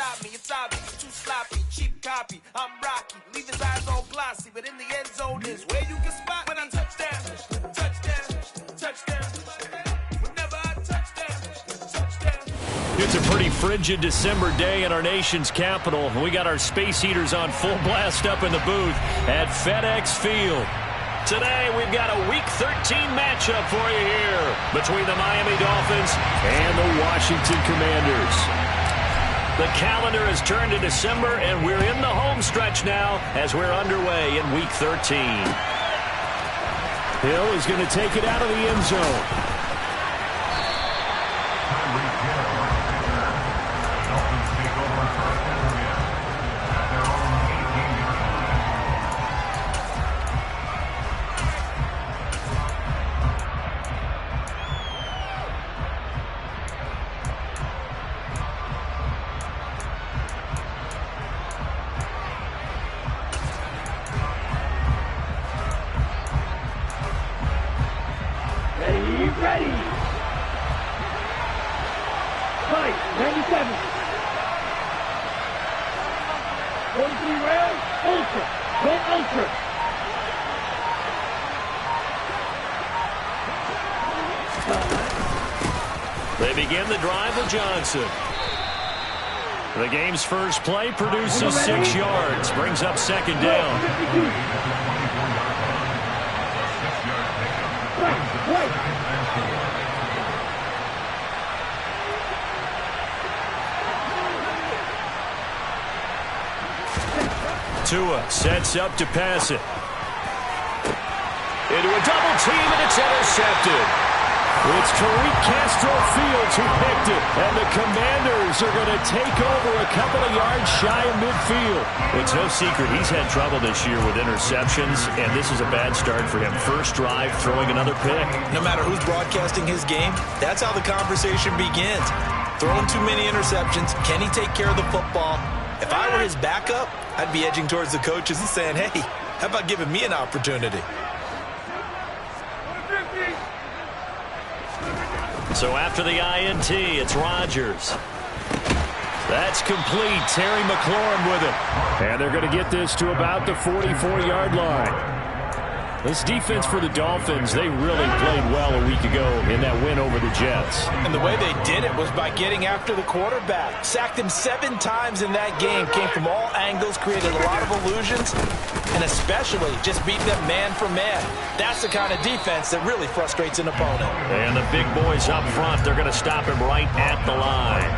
stop me. It's obvious, you're too sloppy. Cheap copy, I'm Rocky. Leave his eyes all glossy, but in the end zone is where you can spot when I touchdown. Whenever I touchdown. It's a pretty frigid December day in our nation's capital. We got our space heaters on full blast up in the booth at FedEx Field. Today, we've got a Week 13 matchup for you here between the Miami Dolphins and the Washington Commanders. The calendar has turned to December, and we're in the home stretch now as we're underway in Week 13. Hill is going to take it out of the end zone. Ready. Fight, 97. 43 rounds, ultra. Go ultra. They begin the drive with Johnson. The game's first play produces 6 yards, brings up second down. Tua sets up to pass it. Into a double team, and it's intercepted. It's Tariq Castro Fields who picked it, and the Commanders are going to take over a couple of yards shy of midfield. It's no secret he's had trouble this year with interceptions, and this is a bad start for him. First drive, throwing another pick. No matter who's broadcasting his game, that's how the conversation begins. Throwing too many interceptions. Can he take care of the football? If I were his backup, I'd be edging towards the coaches and saying, hey, how about giving me an opportunity? So after the INT, it's Rodgers. That's complete. Terry McLaurin with it. And they're going to get this to about the 44-yard line. This defense for the Dolphins, they really played well a week ago in that win over the Jets. And the way they did it was by getting after the quarterback. Sacked him 7 times in that game. Came from all angles, created a lot of illusions, and especially just beat them man for man. That's the kind of defense that really frustrates an opponent. And the big boys up front, they're going to stop him right at the line.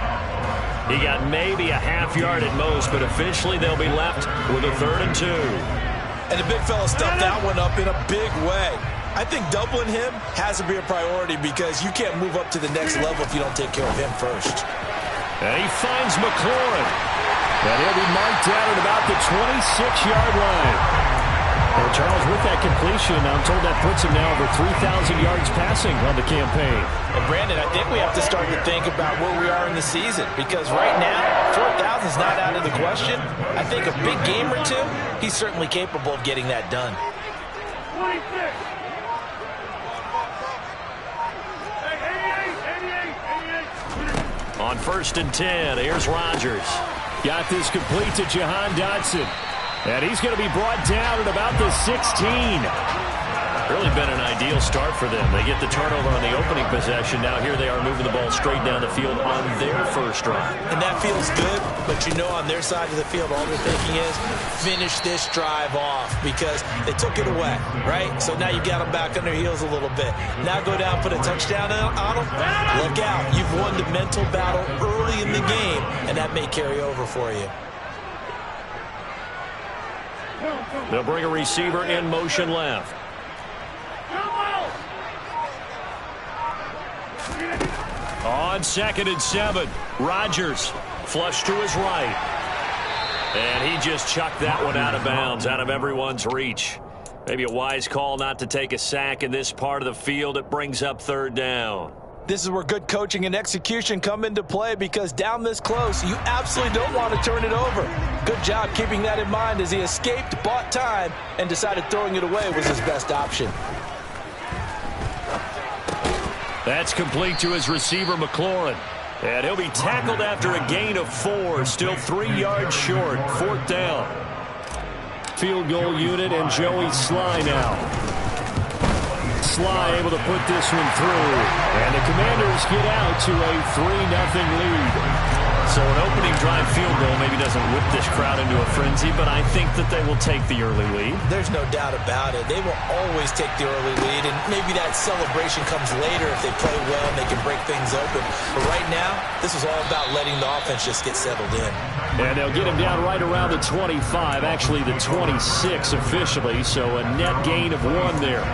He got maybe a half yard at most, but officially they'll be left with a 3rd and 2. And the big fella stuffed that one up in a big way. I think doubling him has to be a priority because you can't move up to the next level if you don't take care of him first. And he finds McLaurin. And he'll be marked down at about the 26-yard line. Well, Charles, with that completion, I'm told that puts him now over 3,000 yards passing on the campaign. And Brandon, I think we have to start to think about where we are in the season because right now, 4,000 is not out of the question. I think a big game or two, he's certainly capable of getting that done. 26. On 1st and 10, here's Rodgers. Got this complete to Jahan Dotson. And he's going to be brought down at about the 16. Really been an ideal start for them. They get the turnover on the opening possession. Now here they are moving the ball straight down the field on their first drive. And that feels good, but you know on their side of the field, all they're thinking is finish this drive off because they took it away, right? So now you got them back on their heels a little bit. Now go down, put a touchdown on them. Look out. You've won the mental battle early in the game, and that may carry over for you. They'll bring a receiver in motion left. On 2nd and 7, Rodgers flush to his right. And he just chucked that one out of bounds, out of everyone's reach. Maybe a wise call not to take a sack in this part of the field. It brings up 3rd down. This is where good coaching and execution come into play because down this close, you absolutely don't want to turn it over. Good job keeping that in mind as he escaped, bought time, and decided throwing it away was his best option. That's complete to his receiver, McLaurin. And he'll be tackled after a gain of 4. Still 3 yards short. 4th down. Field goal unit and Joey Sly now. Sly able to put this one through. And the Commanders get out to a 3-0 lead. So an opening drive field goal maybe doesn't whip this crowd into a frenzy, but I think that they will take the early lead. There's no doubt about it. They will always take the early lead, and maybe that celebration comes later if they play well and they can break things open. But right now, this is all about letting the offense just get settled in. And they'll get him down right around the 25, actually the 26 officially, so a net gain of 1 there.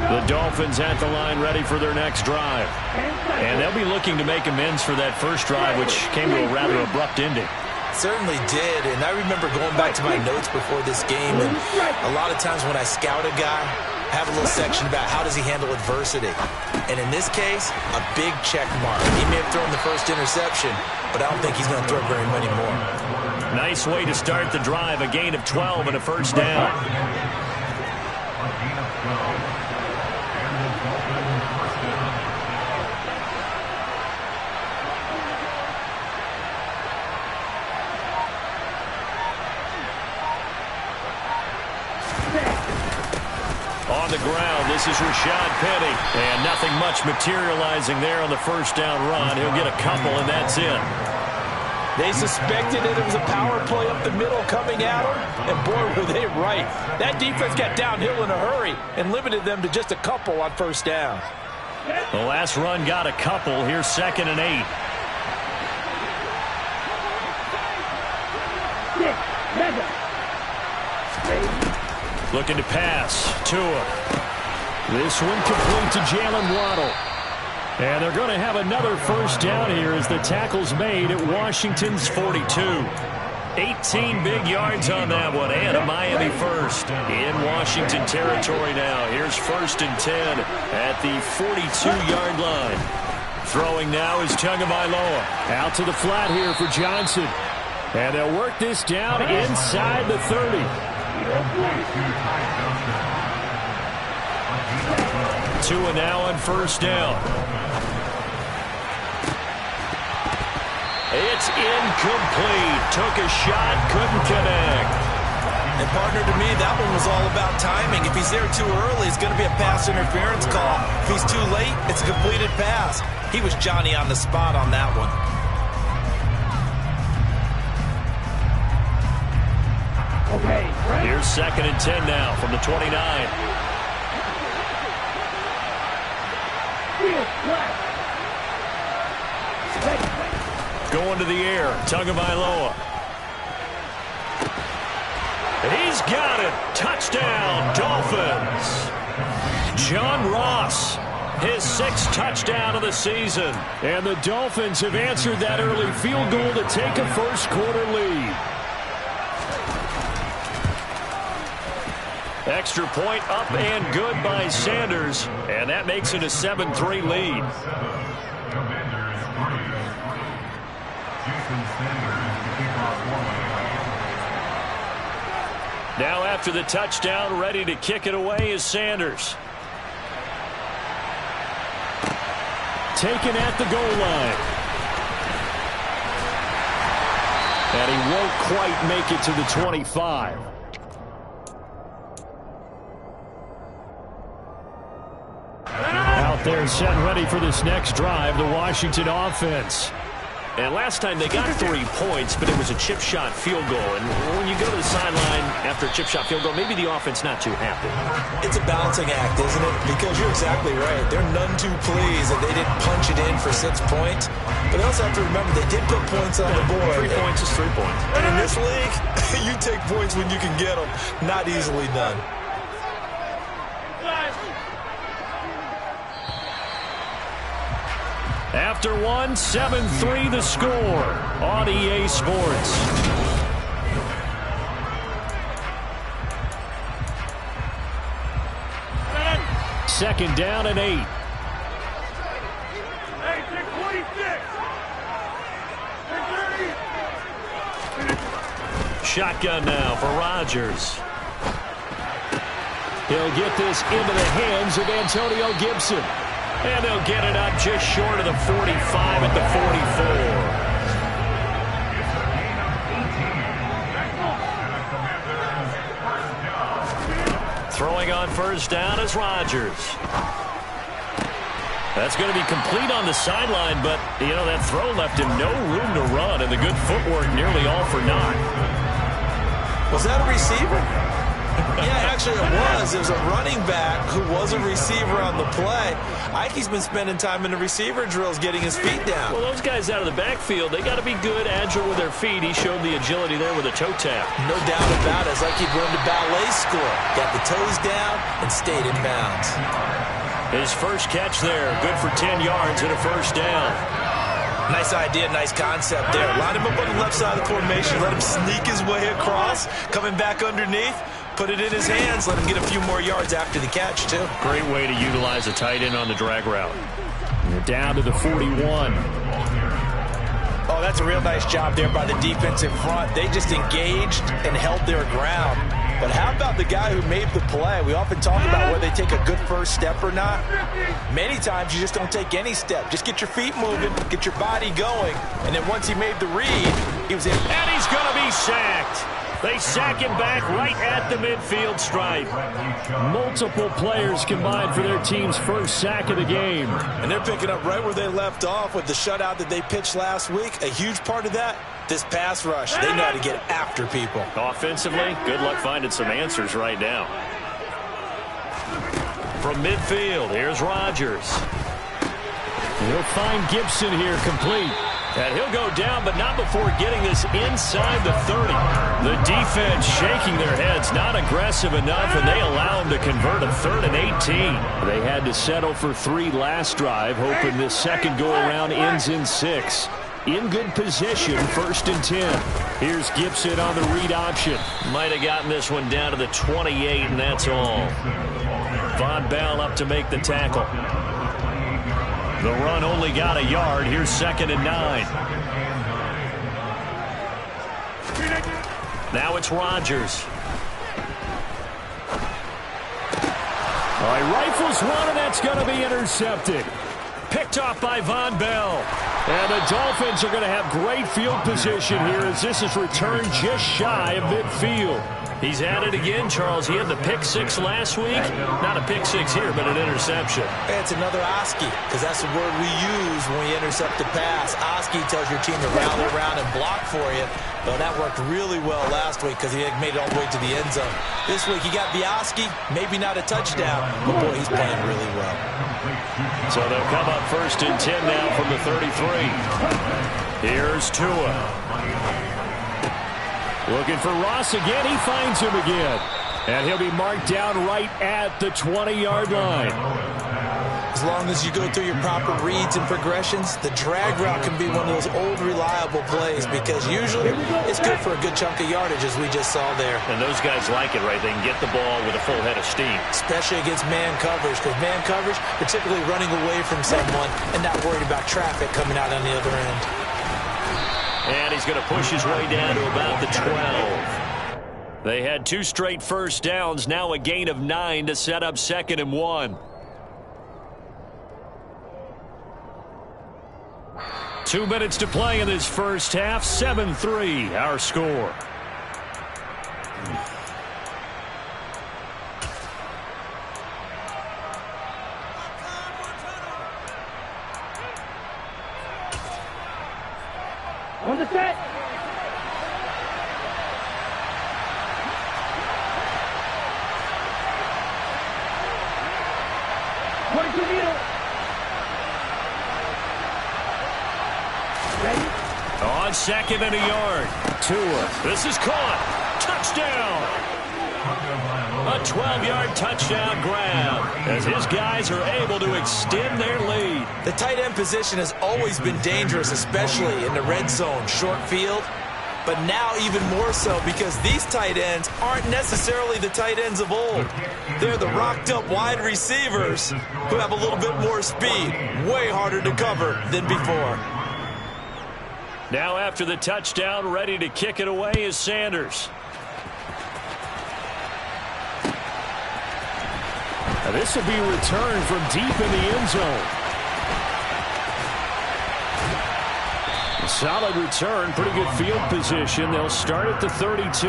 The Dolphins at the line ready for their next drive. And they'll be looking to make amends for that first drive, which came to a rather abrupt ending. Certainly did, and I remember going back to my notes before this game, and a lot of times when I scout a guy, I have a little section about how does he handle adversity. And in this case, a big check mark. He may have thrown the first interception, but I don't think he's going to throw very many more. Nice way to start the drive, a gain of 12 and a first down. On the ground, this is Rashad Penny. And nothing much materializing there on the first down run. He'll get a couple, and that's it. They suspected it was a power play up the middle coming at them, and boy, were they right. That defense got downhill in a hurry and limited them to just a couple on first down. The last run got a couple. Here's 2nd and 8. Looking to pass. Tua. This one complete to Jalen Waddle. And they're going to have another first down here as the tackle's made at Washington's 42. 18 big yards on that one, and a Miami first in Washington territory now. Here's 1st and 10 at the 42-yard line. Throwing now is Tagovailoa. Out to the flat here for Johnson. And they'll work this down inside the 30. Tua now on first down. It's incomplete. Took a shot, couldn't connect. And partner, to me, that one was all about timing. If he's there too early, it's going to be a pass interference call. If he's too late, it's a completed pass. He was Johnny on the spot on that one. Here's 2nd and 10 now from the 29. Going to the air, Tagovailoa. He's got it. Touchdown, Dolphins. John Ross, his 6th touchdown of the season. And the Dolphins have answered that early field goal to take a first-quarter lead. Extra point up and good by Sanders, and that makes it a 7-3 lead. Now after the touchdown, ready to kick it away is Sanders. Taken at the goal line. And he won't quite make it to the 25. Out there set ready for this next drive, the Washington offense. And last time they got 3 points, but it was a chip shot field goal. And when you go to the sideline after a chip shot field goal, maybe the offense not too happy. It's a balancing act, isn't it? Because you're exactly right. They're none too pleased that they didn't punch it in for 6 points. But they also have to remember they did put points on the board. 3 points is 3 points. And in this league, you take points when you can get them. Not easily done. After 7-3 the score on EA Sports. Second down and 8. Shotgun now for Rodgers. He'll get this into the hands of Antonio Gibson. And they'll get it up just short of the 45 at the 44. Throwing on first down is Rodgers. That's going to be complete on the sideline, but, you know, that throw left him no room to run, and the good footwork nearly all for naught. Was that a receiver? Yeah, actually it was. It was a running back who was a receiver on the play. Ike's been spending time in the receiver drills getting his feet down. Well, those guys out of the backfield, they got to be good, agile with their feet. He showed the agility there with a toe tap. No doubt about it. It's like he'd learned a ballet score. Got the toes down and stayed in bounds. His first catch there, good for 10 yards and a first down. Nice idea, nice concept there. Line him up on the left side of the formation. Let him sneak his way across. Coming back underneath. Put it in his hands. Let him get a few more yards after the catch, too. Great way to utilize a tight end on the drag route. And they're down to the 41. Oh, that's a real nice job there by the defense in front. They just engaged and held their ground. But how about the guy who made the play? We often talk about whether they take a good first step or not. Many times you just don't take any step. Just get your feet moving, get your body going. And then once he made the read, he was in. And he's going to be sacked. They sack him back right at the midfield stripe. Multiple players combined for their team's first sack of the game. And they're picking up right where they left off with the shutout that they pitched last week. A huge part of that, this pass rush. They know how to get after people. Offensively, good luck finding some answers right now. From midfield, here's Rodgers. He'll find Gibson here complete. And he'll go down, but not before getting this inside the 30. The defense shaking their heads, not aggressive enough, and they allow him to convert a 3rd and 18. They had to settle for 3 last drive, hoping this second go-around ends in 6. In good position, 1st and 10. Here's Gibson on the read option. Might have gotten this one down to the 28, and that's all. Von Bell up to make the tackle. The run only got a yard. Here's 2nd and 9. Now it's Rodgers. All right, rifles one, and that's going to be intercepted. Picked off by Von Bell. And the Dolphins are going to have great field position here as this is returned just shy of midfield. He's at it again, Charles. He had the pick 6 last week. Not a pick 6 here, but an interception. It's another Oski, because that's the word we use when we intercept a pass. Oski tells your team to rally around and block for you. But that worked really well last week because he made it all the way to the end zone. This week he got the Oski, maybe not a touchdown, but boy, he's playing really well. So they'll come up 1st and 10 now from the 33. Here's Tua. Looking for Ross again. He finds him again. And he'll be marked down right at the 20-yard line. As long as you go through your proper reads and progressions, the drag route can be one of those old reliable plays because usually it's good for a good chunk of yardage as we just saw there. And those guys like it, right? They can get the ball with a full head of steam. Especially against man coverage, because man coverage, they're typically running away from someone and not worried about traffic coming out on the other end. And he's going to push his way down to about the 12. They had 2 straight first downs, now a gain of 9 to set up 2nd and 1. 2 minutes to play in this first half, 7-3 our score. On the set. Point to needle. Ready? On 2nd and a yard. Tua. This is caught. Touchdown. A 12-yard touchdown grab as his guys are able to extend their lead. The tight end position has always been dangerous, especially in the red zone, short field. But now even more so because these tight ends aren't necessarily the tight ends of old. They're the rocked-up wide receivers who have a little bit more speed, way harder to cover than before. Now after the touchdown, ready to kick it away is Sanders. Now this will be returned from deep in the end zone. Solid return, pretty good field position. They'll start at the 32.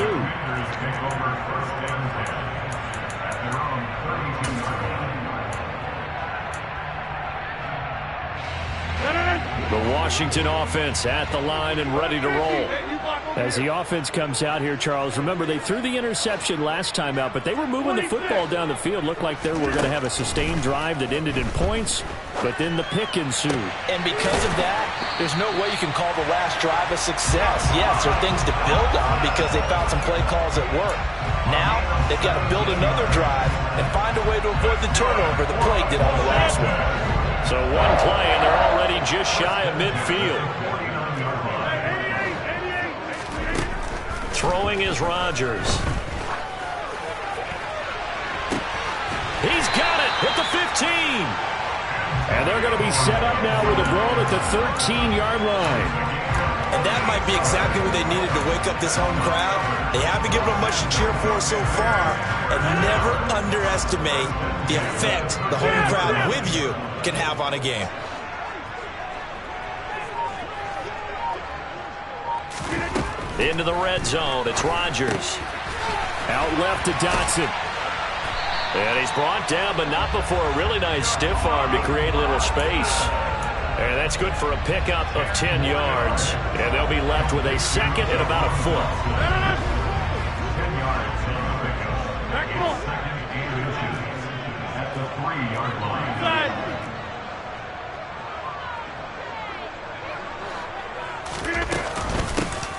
The Washington offense at the line and ready to roll. As the offense comes out here, Charles, remember they threw the interception last time out, but they were moving the football down the field. Looked like they were going to have a sustained drive that ended in points, but then the pick ensued. And because of that, there's no way you can call the last drive a success. Yes, there are things to build on because they found some play calls that work. Now, they've got to build another drive and find a way to avoid the turnover the Plague did on the last one. So one play, and they're already just shy of midfield. Throwing is Rodgers. He's got it at the 15. And they're going to be set up now with the ball at the 13-yard line. And that might be exactly what they needed to wake up this home crowd. They haven't given them much to cheer for so far, and never underestimate the effect the home crowd with you can have on a game. Into the red zone, it's Rodgers. Out left to Dotson. And he's brought down, but not before a really nice stiff arm to create a little space. And that's good for a pickup of 10 yards. And they'll be left with a second and about a foot.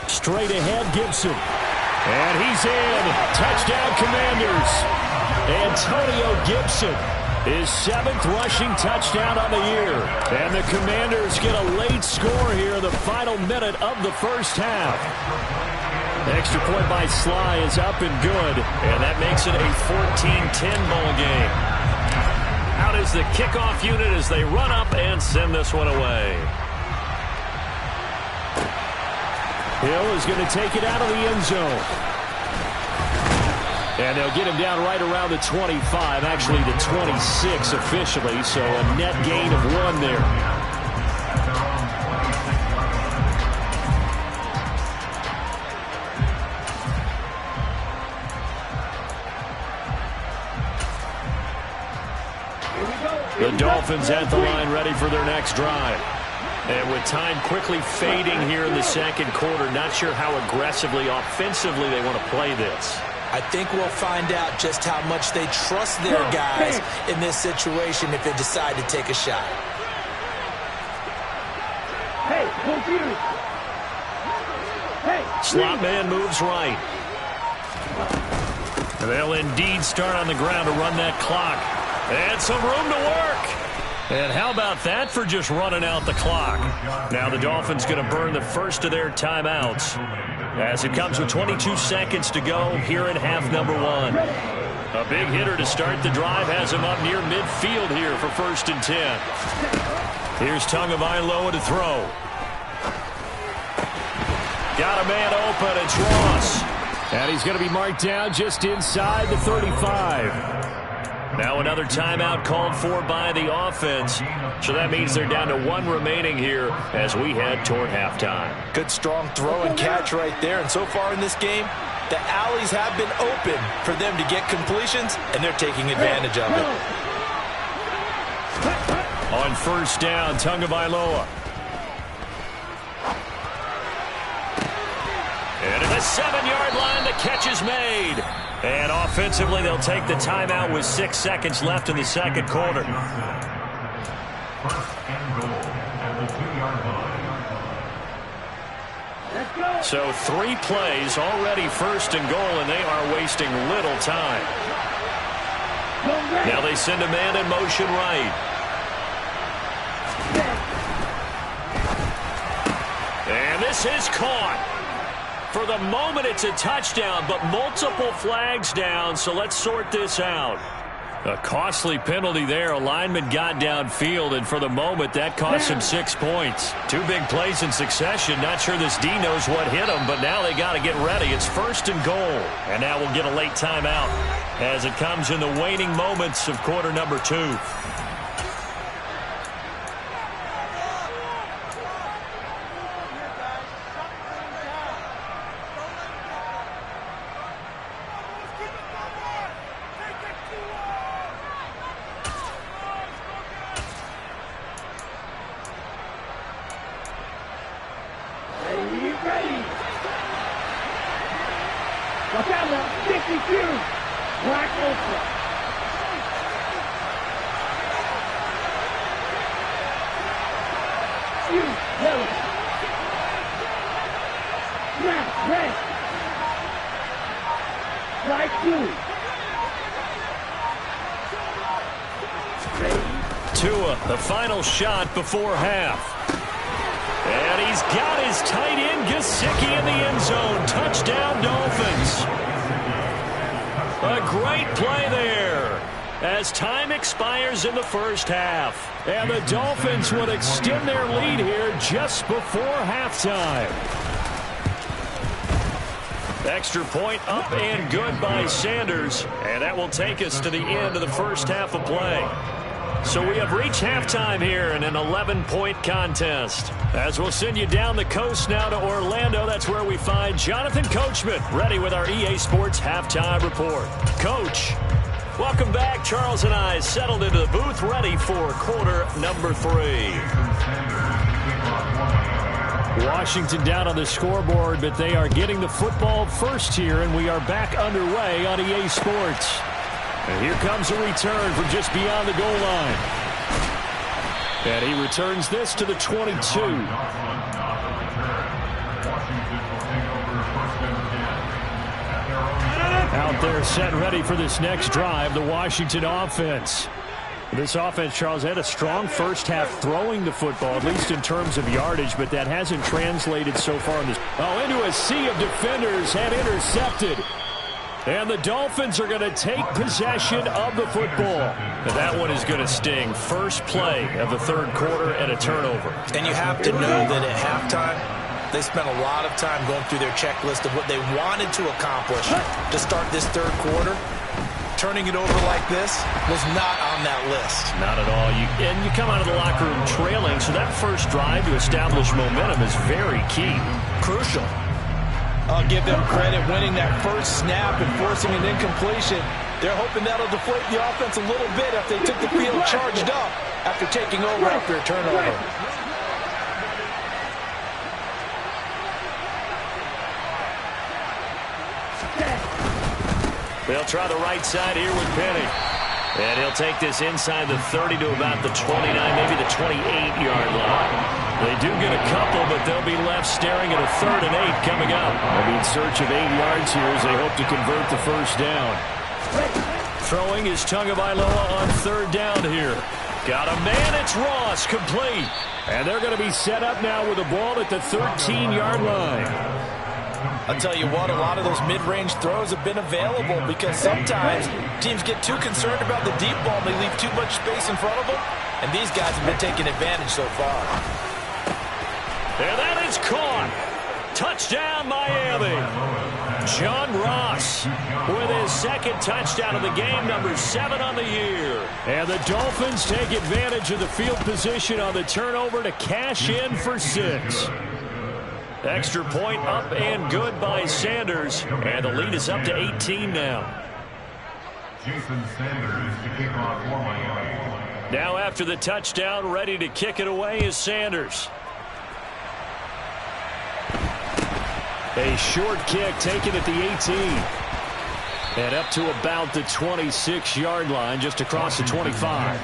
Straight ahead, Gibson. And he's in. Touchdown, Commanders. Antonio Gibson, his 7th rushing touchdown on the year. And the Commanders get a late score here in the final minute of the first half. Extra point by Sly is up and good. And that makes it a 14-10 ball game. Out is the kickoff unit as they run up and send this one away. Hill is going to take it out of the end zone. And they'll get him down right around the 25, actually the 26 officially, so a net gain of 1 there. The Dolphins at the line ready for their next drive. And with time quickly fading here in the second quarter, not sure how aggressively, offensively they want to play this. I think we'll find out just how much they trust their guys in this situation if they decide to take a shot. Slot man moves right. They'll indeed start on the ground to run that clock. And some room to work. And how about that for just running out the clock? Now the Dolphins going to burn the first of their timeouts as it comes with 22 seconds to go here in half number 1. A big hitter to start the drive has him up near midfield here for 1st and 10. Here's Tagovailoa to throw. Got a man open, it's Ross. And he's going to be marked down just inside the 35. Now another timeout called for by the offense. So that means they're down to 1 remaining here as we head toward halftime. Good strong throw and catch right there. And so far in this game, the alleys have been open for them to get completions, and they're taking advantage of it. On 1st down, Tagovailoa. And at the 7-yard line, the catch is made. And offensively, they'll take the timeout with 6 seconds left in the second quarter. So 3 plays, already 1st and goal, and they are wasting little time. Now they send a man in motion right. And this is caught. For the moment, it's a touchdown, but multiple flags down, so let's sort this out. A costly penalty there. A lineman got downfield, and for the moment, that cost him 6 points. 2 big plays in succession. Not sure this D knows what hit him, but now they got to get ready. It's 1st and goal. And now we'll get a late timeout as it comes in the waning moments of quarter number 2. Watch out now, 52. Black Ultra. Yellow. Snap, red. Flag 2. Tua, the final shot before half. And he's got his tight end, Gesicki, in the end zone. Touchdown, Dolphins. A great play there as time expires in the first half. And the Dolphins would extend their lead here just before halftime. Extra point up and good by Sanders. And that will take us to the end of the first half of play. So we have reached halftime here in an 11-point contest. As we'll send you down the coast now to Orlando, that's where we find Jonathan Coachman, ready with our EA Sports Halftime Report. Coach, welcome back. Charles and I settled into the booth, ready for quarter number 3. Washington down on the scoreboard, but they are getting the football first here, and we are back underway on EA Sports. And here comes a return from just beyond the goal line. And he returns this to the 22. Out there set ready for this next drive, the Washington offense. This offense, Charles, had a strong first half throwing the football, at least in terms of yardage, but that hasn't translated so far in this. Oh, into a sea of defenders, and intercepted. And the Dolphins are going to take possession of the football. And that one is going to sting. First play of the third quarter and a turnover. And you have to know that at halftime, they spent a lot of time going through their checklist of what they wanted to accomplish to start this third quarter. Turning it over like this was not on that list. Not at all. And you come out of the locker room trailing, so that first drive to establish momentum is very key. Crucial. I'll give them credit winning that first snap and forcing an incompletion. They're hoping that'll deflate the offense a little bit if they took the field charged up after taking over after a turnover. They'll try the right side here with Penny. And he'll take this inside the 30 to about the 29, maybe the 28-yard line. They do get a couple, but they'll be left staring at a 3rd and 8 coming up. They'll be in search of 8 yards here as they hope to convert the first down. Throwing is Tagovailoa on 3rd down here. Got a man, it's Ross, complete. And they're going to be set up now with the ball at the 13-yard line. I'll tell you what, a lot of those mid-range throws have been available because sometimes teams get too concerned about the deep ball and they leave too much space in front of them. And these guys have been taking advantage so far. And that is caught. Touchdown, Miami. John Ross with his 2nd touchdown of the game, number 7 on the year. And the Dolphins take advantage of the field position on the turnover to cash in for 6. Extra point up and good by Sanders. And the lead is up to 18 now. Jason Sanders to kick off for Miami. Now after the touchdown, ready to kick it away is Sanders. A short kick taken at the 18. And up to about the 26-yard line, just across the 25.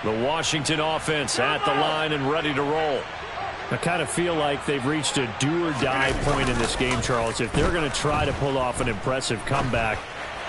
The Washington offense at the line and ready to roll. I kind of feel like they've reached a do-or-die point in this game, Charles. If they're going to try to pull off an impressive comeback,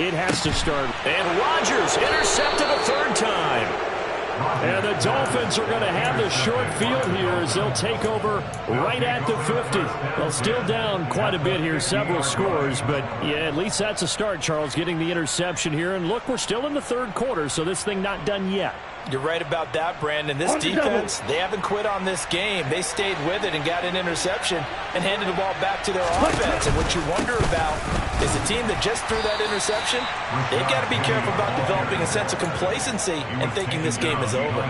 it has to start. And Rodgers intercepted a 3rd time. And the Dolphins are going to have the short field here as they'll take over right at the 50. They'll still down quite a bit here, several scores, but yeah, at least that's a start, Charles, getting the interception here. And look, we're still in the third quarter, so this thing not done yet. You're right about that, Brandon. This defense, they haven't quit on this game. They stayed with it and got an interception and handed the ball back to their offense. And what you wonder about is a team that just threw that interception, they've got to be careful about developing a sense of complacency and thinking this game is over.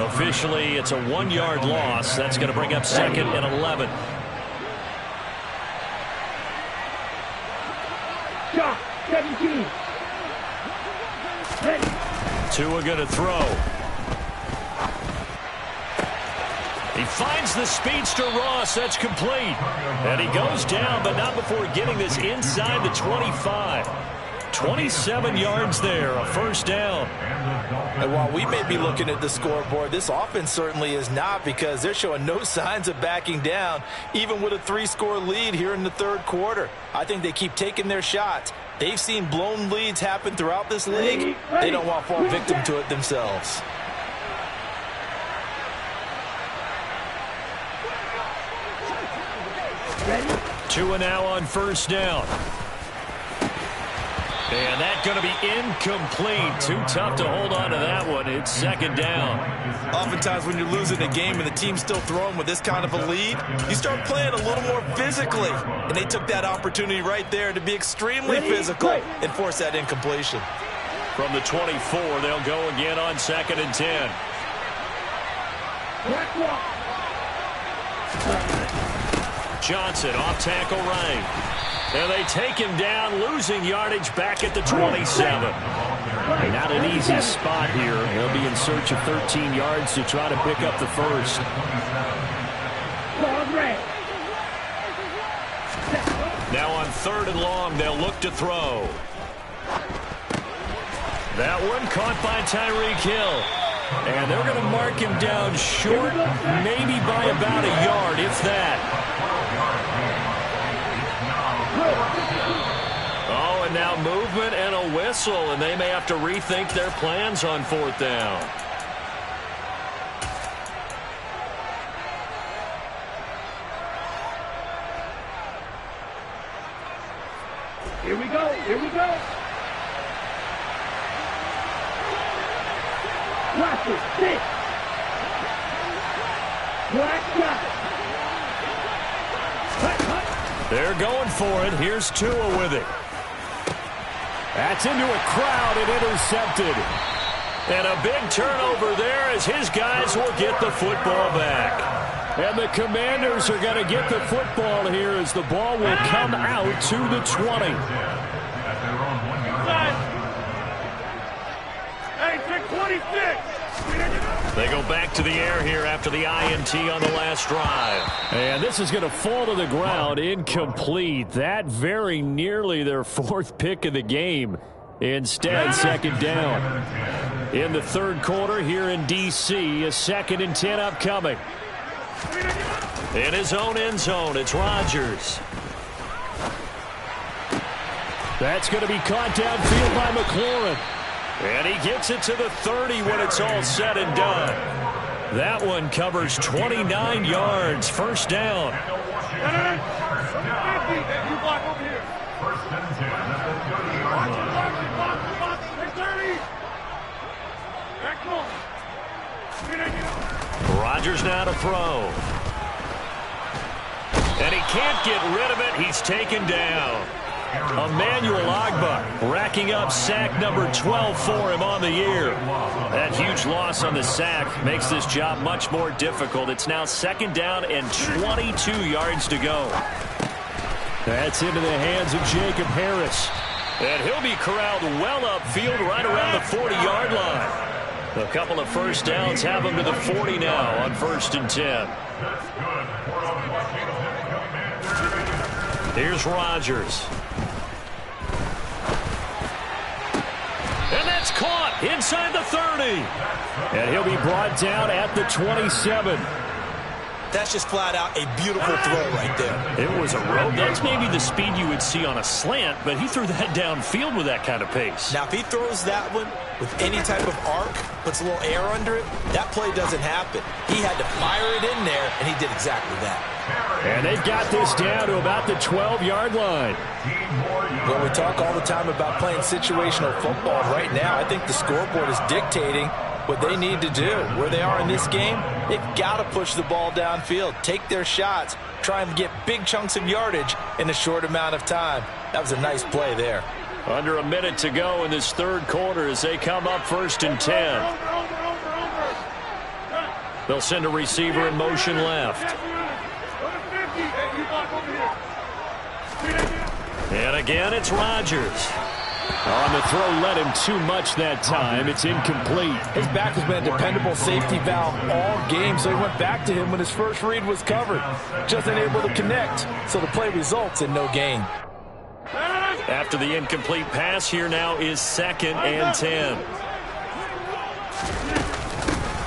Officially, it's a 1-yard loss. That's going to bring up 2nd and 11. Shot, 17. Tua going to throw. He finds the speedster Ross. That's complete. And he goes down, but not before getting this inside the 25. 27 yards there, a first down. And while we may be looking at the scoreboard, this offense certainly is not, because they're showing no signs of backing down, even with a 3-score lead here in the third quarter. I think they keep taking their shots. They've seen blown leads happen throughout this league. They don't want to fall victim to it themselves. Tua now on first down. And that's going to be incomplete. Too tough to hold on to that one. It's second down. Oftentimes when you're losing a game and the team's still throwing with this kind of a lead, you start playing a little more physically. And they took that opportunity right there to be extremely physical and force that incompletion. From the 24, they'll go again on 2nd and 10. Johnson off tackle right. And they take him down, losing yardage back at the 27. Not an easy spot here. They'll be in search of 13 yards to try to pick up the first. Now on 3rd and long, they'll look to throw. That one caught by Tyreek Hill. And they're going to mark him down short, maybe by about a yard, if that. Oh, and now movement and a whistle, and they may have to rethink their plans on 4th down. Here we go. Here we go. Watch it. Sit. Black shot. They're going for it. Here's Tua with it. That's into a crowd and intercepted. And a big turnover there as his guys will get the football back. And the Commanders are going to get the football here as the ball will come out to the 20. Hey, 26. They go back to the air here after the INT on the last drive. And this is going to fall to the ground, incomplete. That very nearly their 4th pick of the game. Instead, 2nd down. In the 3rd quarter here in D.C., a 2nd and 10 upcoming. In his own end zone, it's Rodgers. That's going to be caught downfield by McLaurin. And he gets it to the 30 when it's all said and done. That one covers 29 yards. First down. Rodgers now to throw. And he can't get rid of it. He's taken down. Emmanuel Ogbah racking up sack number 12 for him on the year. That huge loss on the sack makes this job much more difficult. It's now 2nd down and 22 yards to go. That's into the hands of Jacob Harris. And he'll be corralled well upfield right around the 40-yard line. A couple of first downs have him to the 40 now on 1st and 10. Here's Rodgers. And that's caught inside the 30. And he'll be brought down at the 27. That's just flat out a beautiful throw right there. It was a rope. That's maybe the speed you would see on a slant, but he threw that downfield with that kind of pace. Now, if he throws that one with any type of arc, puts a little air under it, that play doesn't happen. He had to fire it in there, and he did exactly that. And they've got this down to about the 12-yard line. Well, we talk all the time about playing situational football. Right now, I think the scoreboard is dictating what they need to do. Where they are in this game, they've got to push the ball downfield, take their shots, try and get big chunks of yardage in a short amount of time. That was a nice play there. Under a minute to go in this third quarter as they come up 1st and 10. They'll send a receiver in motion left. And again, it's Rodgers. On the throw, led him too much that time. It's incomplete. His back has been a dependable safety valve all game, so he went back to him when his first read was covered. Just unable to connect, so the play results in no gain. After the incomplete pass, here now is 2nd and 10.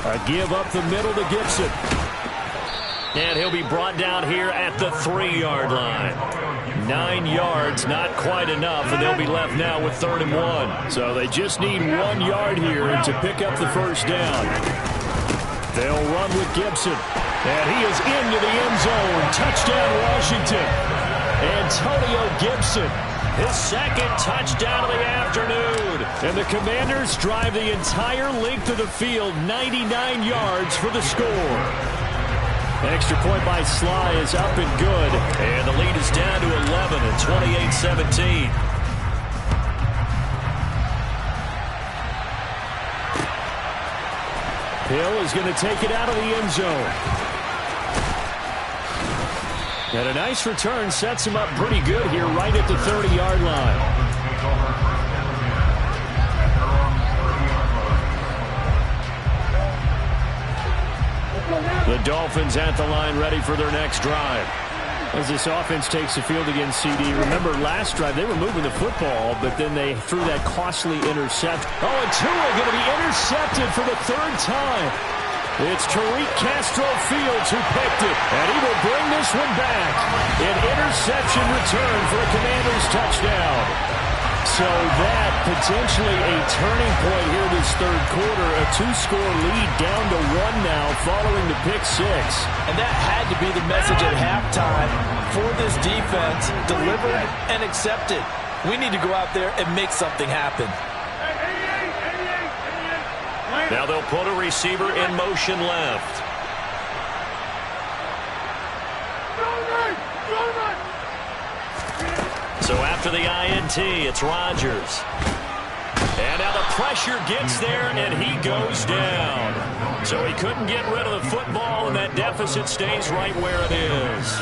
A give up the middle to Gibson. And he'll be brought down here at the 3-yard line. 9 yards, not quite enough, and they'll be left now with 3rd and 1. So they just need 1 yard here to pick up the first down. They'll run with Gibson. And he is into the end zone. Touchdown, Washington. Antonio Gibson, his 2nd touchdown of the afternoon. And the Commanders drive the entire length of the field, 99 yards for the score. Extra point by Sly is up and good. And the lead is down to 11 at 28-17. Hill is going to take it out of the end zone. And a nice return sets him up pretty good here right at the 30-yard line. The Dolphins at the line ready for their next drive. As this offense takes the field against CD, remember last drive they were moving the football, but then they threw that costly intercept. Oh, and Tua going to be intercepted for the 3rd time. It's Tariq Castro Fields who picked it, and he will bring this one back. An interception return for a Commanders touchdown. So that potentially a turning point here this third quarter. A 2-score lead down to 1 now following the pick 6. And that had to be the message at halftime for this defense. Delivered and accepted. We need to go out there and make something happen. Now they'll put a receiver in motion left. So after the INT, it's Rodgers. And now the pressure gets there, and he goes down. So he couldn't get rid of the football, and that deficit stays right where it is.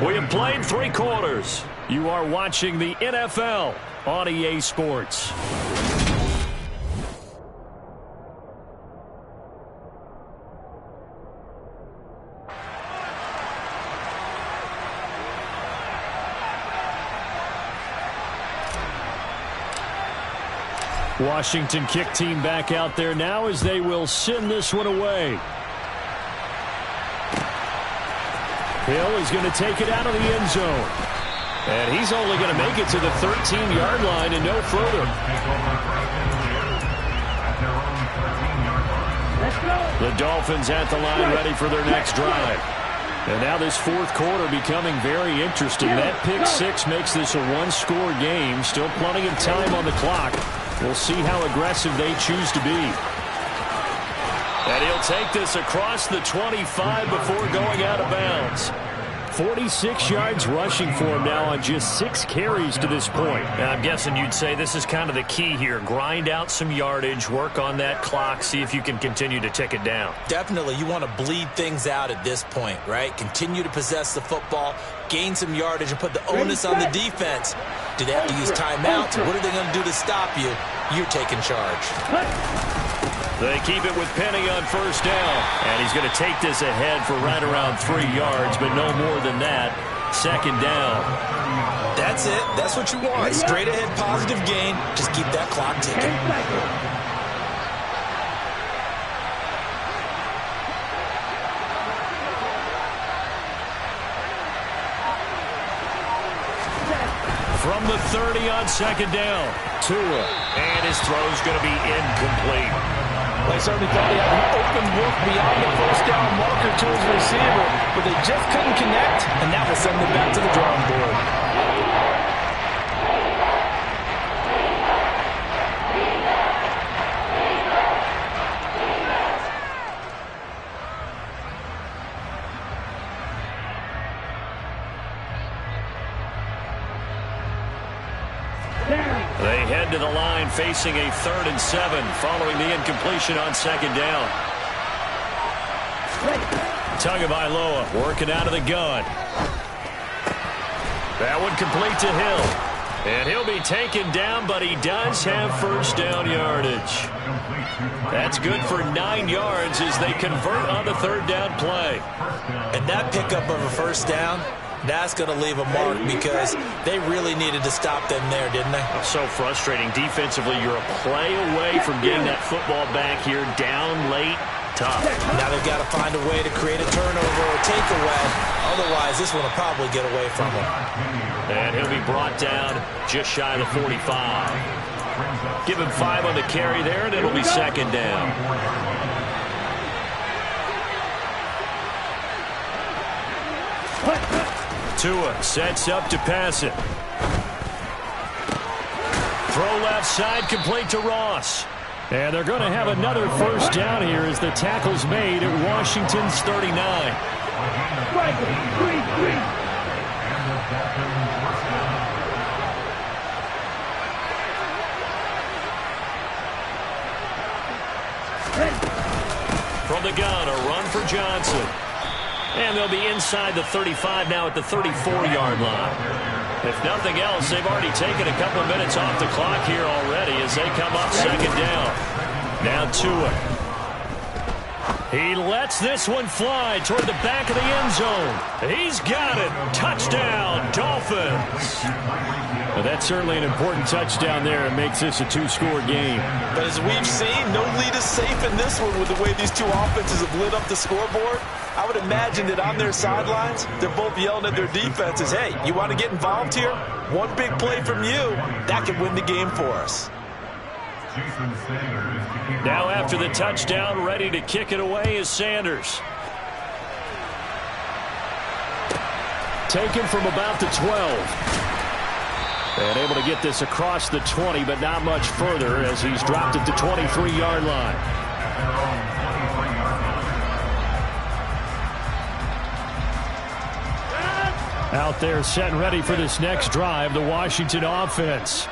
We have played 3 quarters. You are watching the NFL on EA Sports. Washington kick team back out there now as they will send this one away. Hill is going to take it out of the end zone. And he's only going to make it to the 13-yard line and no further. The Dolphins at the line ready for their next drive. And now this fourth quarter becoming very interesting. That pick 6 makes this a 1-score game. Still plenty of time on the clock. We'll see how aggressive they choose to be. And he'll take this across the 25 before going out of bounds. 46 yards rushing for him now on just 6 carries to this point. And I'm guessing you'd say this is kind of the key here. Grind out some yardage, work on that clock, see if you can continue to tick it down. Definitely, you want to bleed things out at this point, right? Continue to possess the football, gain some yardage, and put the onus on the defense. Do they have to use timeouts? What are they going to do to stop you? You're taking charge. They keep it with Penny on first down. And he's going to take this ahead for right around 3 yards, but no more than that. Second down. That's it. That's what you want. Straight ahead positive gain. Just keep that clock ticking. from the 30 on second down. Tua. And his throw's going to be incomplete. They certainly thought he had an open look beyond the first down marker to his receiver, but they just couldn't connect, and that will send them back to the drawing board. They head to the line facing a 3rd and 7 following the incompletion on second down. Tagovailoa working out of the gun. That one complete to Hill. And he'll be taken down, but he does have first down yardage. That's good for 9 yards as they convert on the 3rd down play. And that pickup of a first down, that's going to leave a mark because they really needed to stop them there, didn't they? So frustrating. Defensively, you're a play away from getting that football back here down late. Tough. Now they've got to find a way to create a turnover or takeaway. Otherwise, this one will probably get away from them. And he'll be brought down just shy of the 45. Give him 5 on the carry there, and it'll be second down. Tua sets up to pass it. Throw left side, complete to Ross. And they're going to have another first down here as the tackle's made at Washington's 39. From the gun, a run for Johnson. And they'll be inside the 35 now at the 34-yard line. If nothing else, they've already taken a couple of minutes off the clock here already as they come up second down. Now Tua. He lets this one fly toward the back of the end zone. He's got it. Touchdown, Dolphins. Well, that's certainly an important touchdown there. It makes this a 2-score game. But as we've seen, no lead is safe in this one with the way these two offenses have lit up the scoreboard. I would imagine that on their sidelines, they're both yelling at their defenses, hey, you want to get involved here? One big play from you, that could win the game for us. Now after the touchdown, ready to kick it away is Sanders. Taken from about the 12. And able to get this across the 20, but not much further as he's dropped it to 23-yard line. Out there set and ready for this next drive, the Washington offense.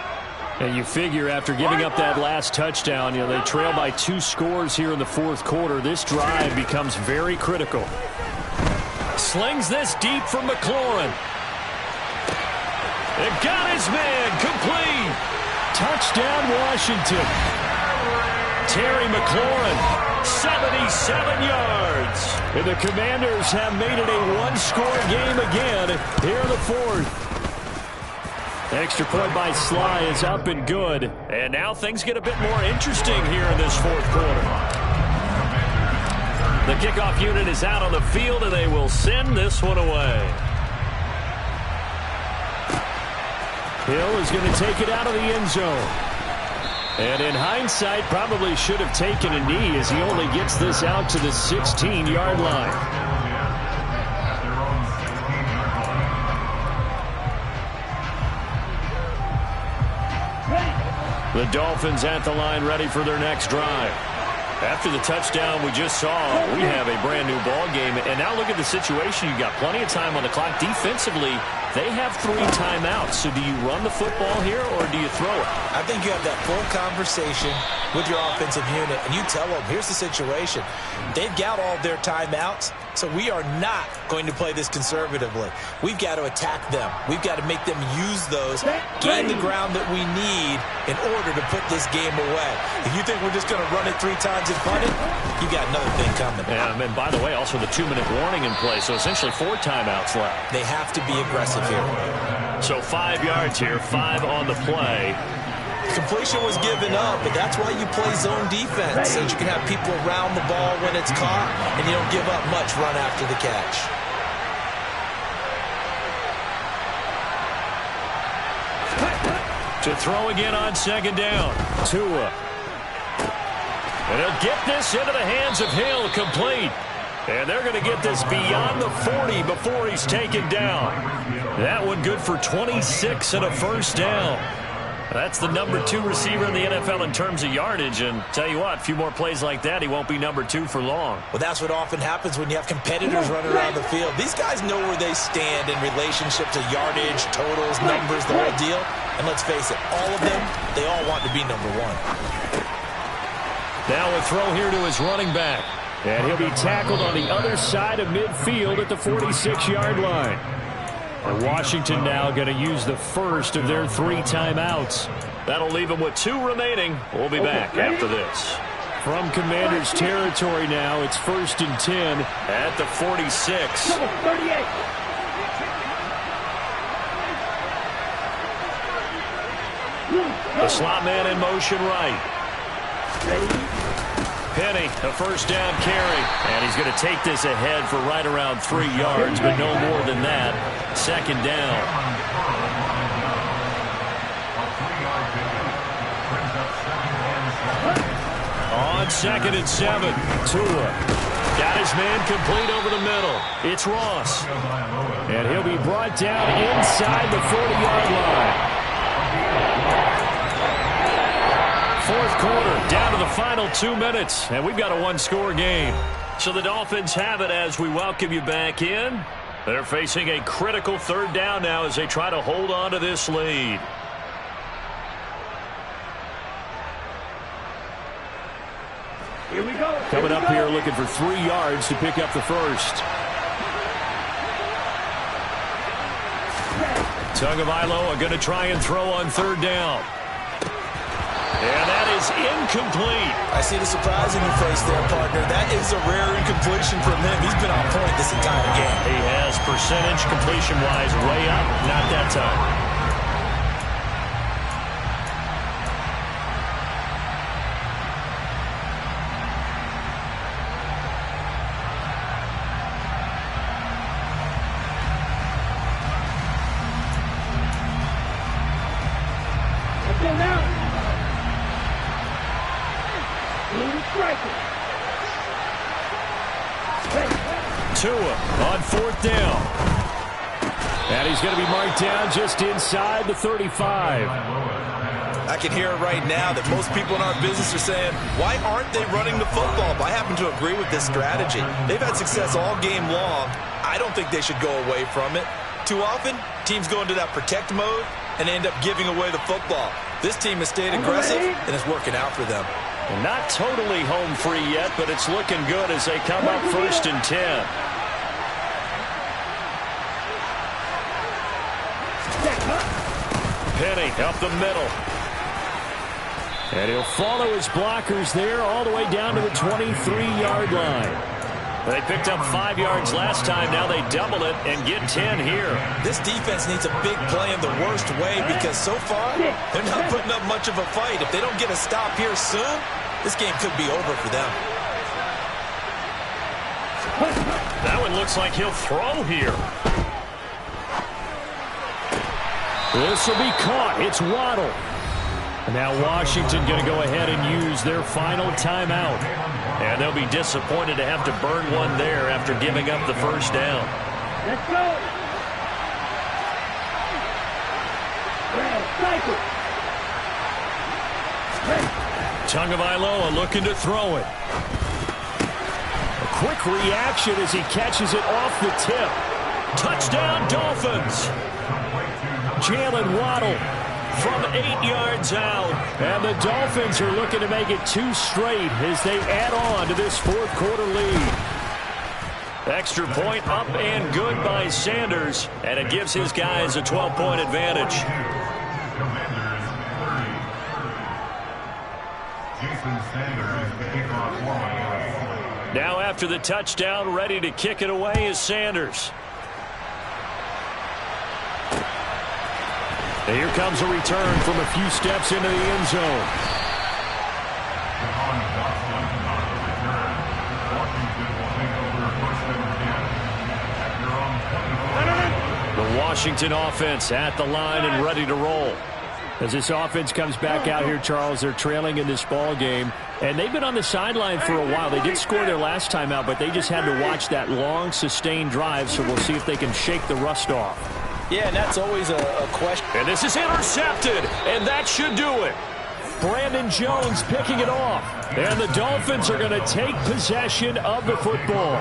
And you figure after giving up that last touchdown, they trail by 2 scores here in the 4th quarter. This drive becomes very critical. Slings this deep from McLaurin. It got his man complete. Touchdown, Washington. Terry McLaurin, 77 yards. And the Commanders have made it a 1-score game again here in the 4th. Extra point by Sly is up and good. And now things get a bit more interesting here in this 4th quarter. The kickoff unit is out on the field, and they will send this one away. Hill is going to take it out of the end zone. And in hindsight, probably should have taken a knee as he only gets this out to the 16-yard line. The Dolphins at the line ready for their next drive. After the touchdown we just saw, we have a brand new ball game. And now look at the situation. You've got plenty of time on the clock. Defensively, they have 3 timeouts. So do you run the football here or do you throw it? I think you have that full conversation with your offensive unit, and you tell them, here's the situation. They've got all their timeouts, so we are not going to play this conservatively. We've got to attack them. We've got to make them use those, gain the ground that we need in order to put this game away. If you think we're just going to run it 3 times and punt it, you got another thing coming. Yeah, and by the way, also the 2-minute warning in play, so essentially 4 timeouts left. They have to be aggressive here. So 5 yards here, 5 on the play. Completion was given up, but that's why you play zone defense, so that you can have people around the ball when it's caught, and you don't give up much run after the catch. To throw again on second down. Tua. And he'll get this into the hands of Hill, complete. And they're going to get this beyond the 40 before he's taken down. That one good for 26 and a first down. That's the number 2 receiver in the NFL in terms of yardage. And tell you what, a few more plays like that, he won't be number 2 for long. Well, that's what often happens when you have competitors running around the field. These guys know where they stand in relationship to yardage, totals, numbers, the whole deal. And let's face it, all of them, they all want to be number 1. Now a throw here to his running back. And he'll be tackled on the other side of midfield at the 46-yard line. And Washington now going to use the first of their 3 timeouts. That'll leave them with 2 remaining. We'll be back after this. From Commanders territory now, it's 1st and 10 at the 46. Number 38. The slot man in motion right. Penny, a first down carry. And he's going to take this ahead for right around 3 yards, but no more than that. Second down. On 2nd and 7, Tua got his man complete over the middle. It's Ross. And he'll be brought down inside the 40-yard line. 4th quarter, down to the final 2 minutes, and we've got a 1-score game. So the Dolphins have it as we welcome you back in. They're facing a critical 3rd down now as they try to hold on to this lead. Here we go. Coming up here looking for 3 yards to pick up the first. Tagovailoa going to try and throw on 3rd down. And that is incomplete. I see the surprise in your face there, partner. That is a rare incompletion from him. He's been on point this entire game. He has percentage completion-wise way up. Not that time. Tua on 4th down. And he's going to be marked down just inside the 35. I can hear it right now that most people in our business are saying, why aren't they running the football? But I happen to agree with this strategy. They've had success all game long. I don't think they should go away from it. Too often, teams go into that protect mode and end up giving away the football. This team has stayed aggressive, and it's working out for them. Well, not totally home free yet, but it's looking good as they come up 1st and 10. Penny up the middle. And he'll follow his blockers there all the way down to the 23-yard line. They picked up 5 yards last time. Now they double it and get 10 here. This defense needs a big play in the worst way because so far they're not putting up much of a fight. If they don't get a stop here soon, this game could be over for them. That one looks like he'll throw here. This will be caught. It's Waddle. Now Washington going to go ahead and use their final timeout. And they'll be disappointed to have to burn one there after giving up the first down. Let's go. Tagovailoa looking to throw it. A quick reaction as he catches it off the tip. Touchdown, Dolphins. Jalen Waddle from 8 yards out. And the Dolphins are looking to make it 2 straight as they add on to this 4th quarter lead. Extra point up and good by Sanders. And it gives his guys a 12-point advantage. Now after the touchdown, ready to kick it away is Sanders. And here comes a return from a few steps into the end zone. The Washington offense at the line and ready to roll. As this offense comes back out here, Charles, they're trailing in this ball game, and they've been on the sideline for a while. They did score their last time out, but they just had to watch that long, sustained drive, so we'll see if they can shake the rust off. Yeah, and that's always a question. And this is intercepted, and that should do it. Brandon Jones picking it off. And the Dolphins are going to take possession of the football.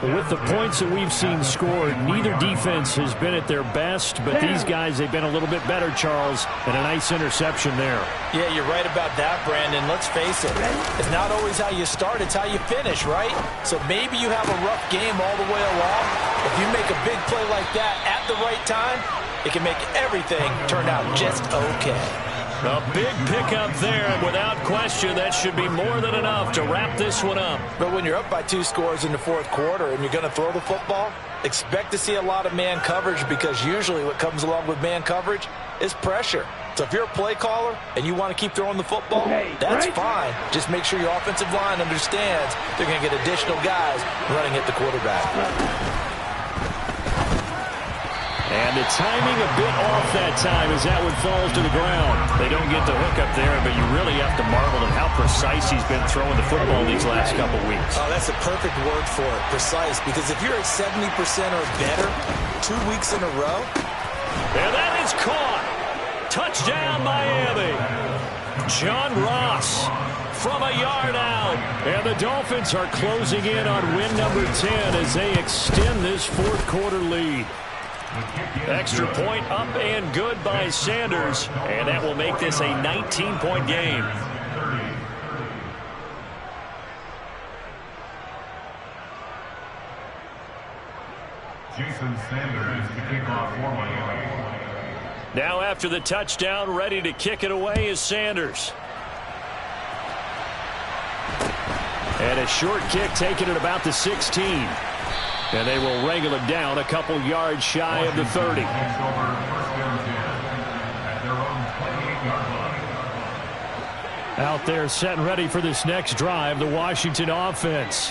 With the points that we've seen scored, neither defense has been at their best, but these guys, they've been a little bit better, Charles, and a nice interception there. Yeah, you're right about that, Brandon. Let's face it. It's not always how you start, it's how you finish, right? So maybe you have a rough game all the way along. If you make a big play like that at the right time, it can make everything turn out just okay. A big pickup there, and without question, that should be more than enough to wrap this one up. But when you're up by 2 scores in the fourth quarter and you're going to throw the football, expect to see a lot of man coverage, because usually what comes along with man coverage is pressure. So if you're a play caller and you want to keep throwing the football, that's fine. Just make sure your offensive line understands they're going to get additional guys running at the quarterback. And the timing a bit off that time as that one falls to the ground. They don't get the hook up there, but you really have to marvel at how precise he's been throwing the football these last couple weeks. Oh, that's a perfect word for it, precise, because if you're at 70% or better 2 weeks in a row. And that is caught. Touchdown, Miami. John Ross from a yard out. And the Dolphins are closing in on win number 10 as they extend this fourth quarter lead. Extra point up and good by Sanders, and that will make this a 19-point game. Jason Sanders to kick off for Miami. Now after the touchdown, ready to kick it away is Sanders. And a short kick taken at about the 16. And they will wrangle it down a couple yards shy of the 30. Out there set and ready for this next drive, the Washington offense.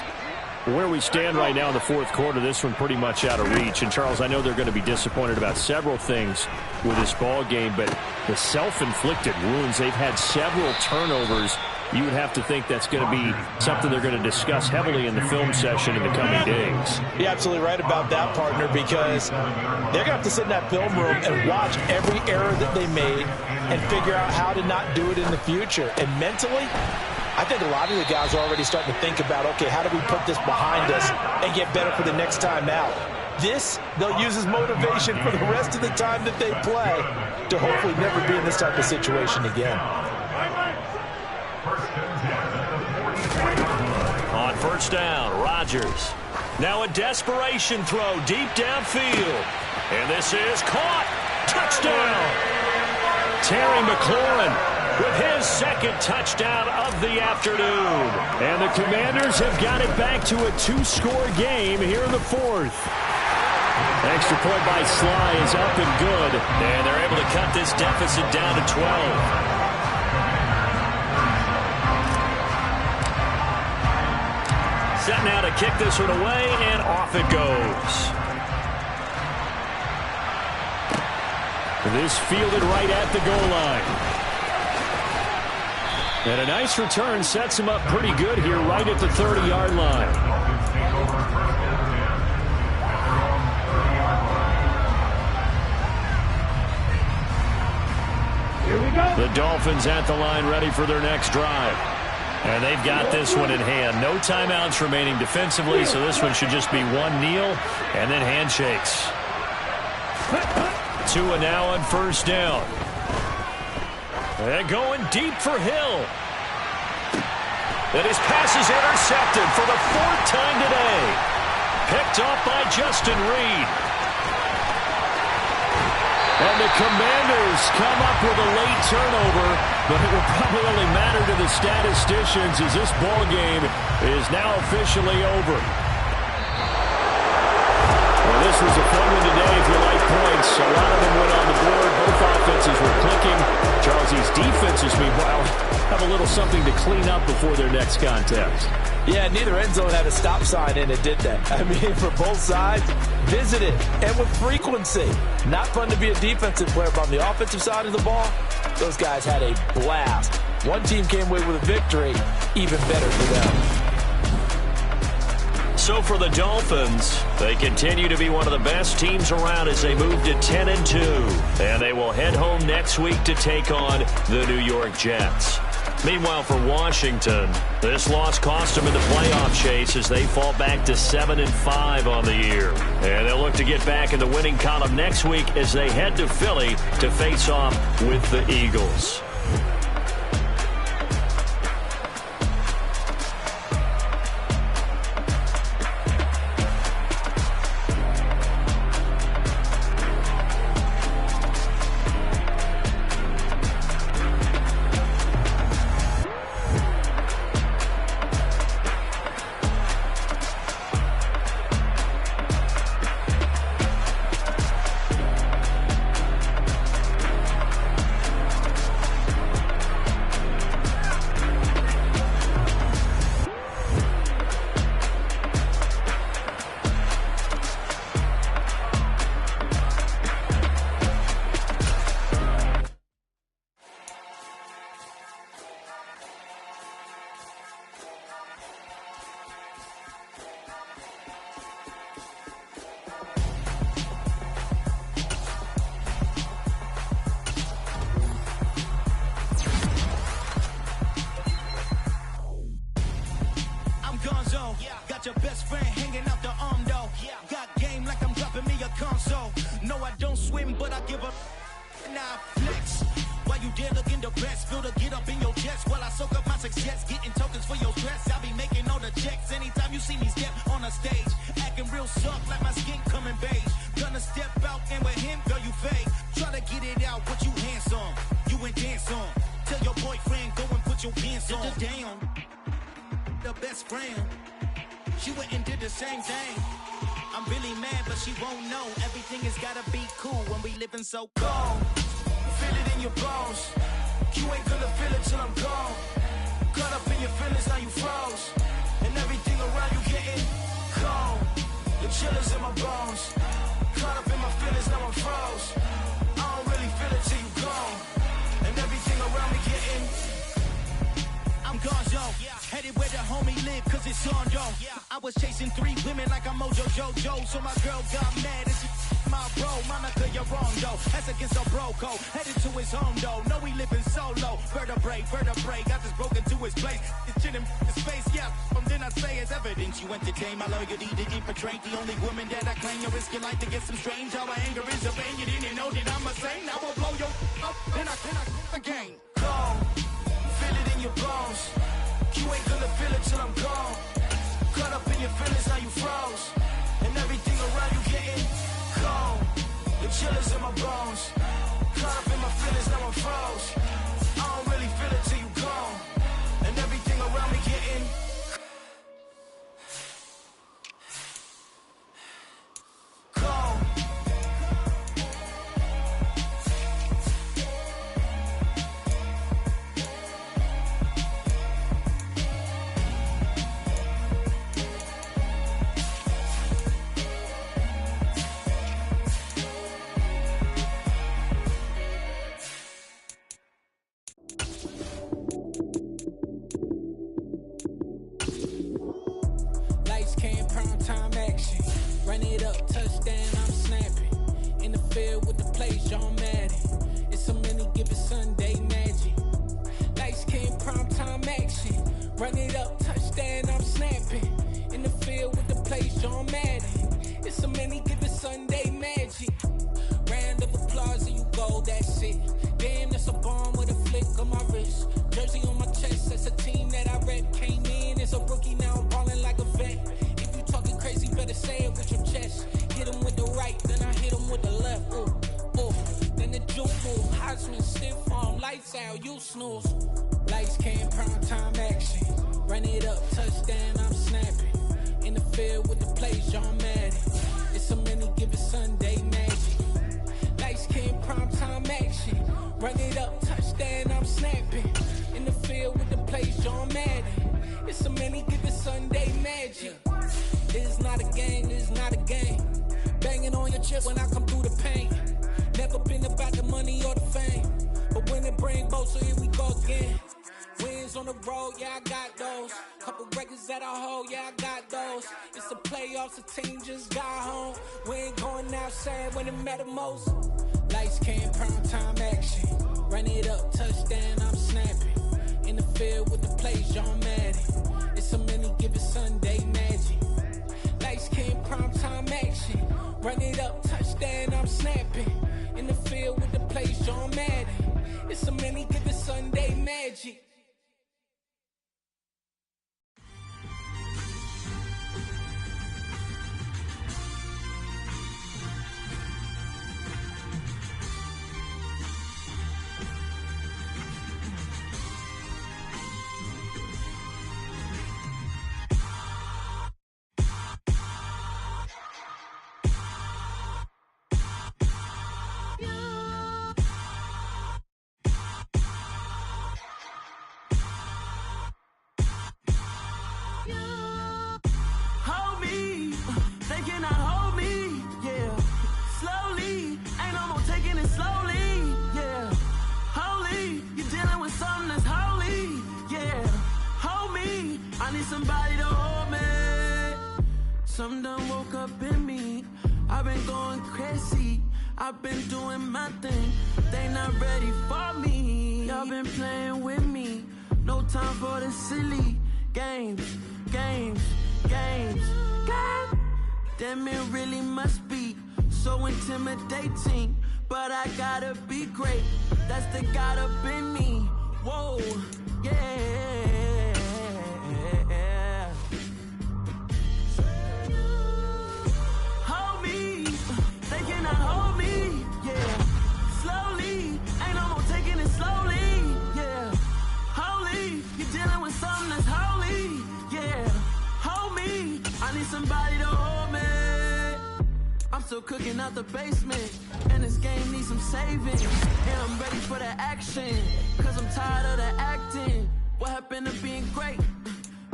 Where we stand right now in the fourth quarter, this one pretty much out of reach. And, Charles, I know they're going to be disappointed about several things with this ball game, but the self-inflicted wounds, they've had several turnovers. You would have to think that's going to be something they're going to discuss heavily in the film session in the coming days. You're absolutely right about that, partner, because they're going to have to sit in that film room and watch every error that they made and figure out how to not do it in the future. And mentally, I think a lot of the guys are already starting to think about, okay, how do we put this behind us and get better for the next time out? This, they'll use as motivation for the rest of the time that they play to hopefully never be in this type of situation again. On first down, Rodgers. Now a desperation throw deep downfield. And this is caught. Touchdown. Terry McLaurin with his second touchdown of the afternoon. And the Commanders have got it back to a 2-score game here in the fourth. Extra point by Sly is up and good. And they're able to cut this deficit down to 12. Set now to kick this one away, and off it goes. This fielded right at the goal line. And a nice return sets him up pretty good here right at the 30-yard line. Here we go. The Dolphins at the line ready for their next drive. And they've got this one in hand. No timeouts remaining defensively, so this one should just be one kneel and then handshakes. Tua now on first down. And going deep for Hill. And his pass is intercepted for the 4th time today. Picked off by Justin Reed. And the Commanders come up with a late turnover, but it will probably only matter to the statisticians as this ball game is now officially over. Well, this was a fun one today if you like points. A lot of them went on the board. Both offenses were clicking. Charles, these defenses, meanwhile, have a little something to clean up before their next contest. Yeah, neither end zone had a stop sign in it, did they? I mean, for both sides, visited and with frequency. Not fun to be a defensive player, but on the offensive side of the ball, those guys had a blast. One team came away with a victory, even better for them. So for the Dolphins, they continue to be one of the best teams around as they move to 10-2. And they will head home next week to take on the New York Jets. Meanwhile, for Washington, this loss cost them in the playoff chase as they fall back to 7-5 on the year. And they'll look to get back in the winning column next week as they head to Philly to face off with the Eagles. Got your best friend hanging out the arm though. Got game like I'm dropping me a console. No, I don't swim, but I give up. Nah, flex. While you there looking the best, feel the get up in your chest while I soak up my success, getting tokens for your stress. I be making all the checks anytime you see me step on a stage, acting real soft like my skin coming beige. Gonna step out and with him, girl, you fake. Try to get it out, what you handsome, you ain't dance on. Tell your boyfriend go and put your pants on. Down, the best friend. She went and did the same thing. I'm really mad, but she won't know. Everything has gotta be cool when we living so cold. Feel it in your bones. You ain't gonna feel it till I'm gone. Caught up in your feelings, now you froze. And everything around you getting cold. The chillers in my bones. Caught up in my feelings, now I'm froze. I don't really feel it till you gone. And everything around me getting I'm gone, yo. Headed where the homie live, cause it's on, yo. I was chasing 3 women like I'm Mojo Jojo, so my girl got mad and she my bro. Monica, you're wrong, though. That's against a bro code. Headed to his home, though. No, we living solo. Vertebrae. I just broke into his place. It's chilling in space, yeah. From then I say it's evidence you entertain my loyalty to infiltrate. The only woman that I claim. You risk your life to get some strange. How my anger is a pain. You didn't know that I'm a saint. I will blow your up. Then I again. Go. Feel it in your bones. You ain't gonna feel it till I'm gone. Caught up in your feelings, now you froze. And everything around you getting cold. The chillers in my bones. Caught up in my feelings, now I'm froze. I don't really feel it till you gone. And everything around me getting cold. Run it up, touchdown, I'm snapping. In the field with the plays, John Madden. It's so many, give it Sunday magic. Lights came, prime time action. Run it up, touchdown, I'm snapping. In the field with the plays, John Madden. It's so many, give it Sunday magic. Round of applause and you go, that's it. Damn, that's a bomb with a flick on my wrist. Jersey on my chest, that's a team that I rep. Came in as a rookie, now I'm balling like a vet. Talking crazy, better say it with your chest. Hit him with the right, then I hit him with the left. Then the juke move, Heisman, stiff arm, lights out, you snooze. Lights came, prime time action. Run it up, touchdown, I'm snapping. In the field with the plays, John Madden. It's so many, give it Sunday magic. Lights came, prime time action. Run it up, touchdown, I'm snapping. In the field with the plays, John Madden. It's so many, give it Sunday magic. It's not a game, it's not a game. Banging on your chest when I come through the pain. Never been about the money or the fame. But when it bring both, so here we go again. Wins on the road, yeah, I got those. Couple records that I hold, yeah, I got those. It's the playoffs, the team just got home. We ain't going outside when it matter most. Lights came, prime time action. Run it up, touchdown, I'm snapping. In the field with the plays, John Madden. It's so many, give it Sunday magic. Lights came, prime time action. Run it up, touchdown, I'm snapping. In the field with the plays, John Madden. It's so many, give it Sunday magic. Somebody to hold me. Some done woke up in me. I've been going crazy. I've been doing my thing. They not ready for me. Y'all been playing with me. No time for the silly games. Damn, it really must be so intimidating. But I gotta be great. That's the God up in me. Whoa, yeah. Somebody to hold me. I'm still cooking out the basement, and this game needs some saving. And I'm ready for the action, cause I'm tired of the acting. What happened to being great?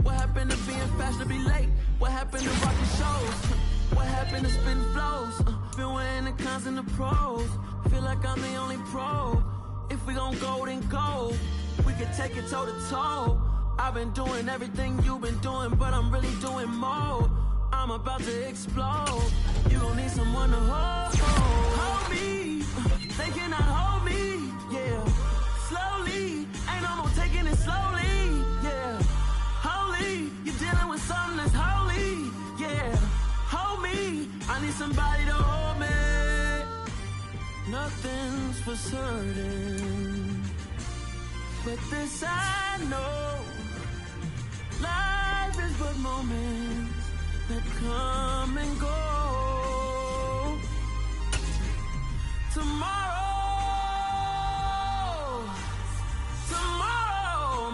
What happened to being fashionably late? What happened to rocking shows? What happened to spitting flows? Been wearing the cons and the pros. Feel like I'm the only pro. If we gon' go, then go. We could take it toe to toe. I've been doing everything you've been doing, but I'm really doing more. I'm about to explode. You gon' need someone to hold me. They cannot hold me, yeah. Slowly, ain't no more taking it slowly, yeah. Holy, you're dealing with something that's holy, yeah. Hold me, I need somebody to hold me. Nothing's for certain, but this I know. Life is but moments that come and go. Tomorrow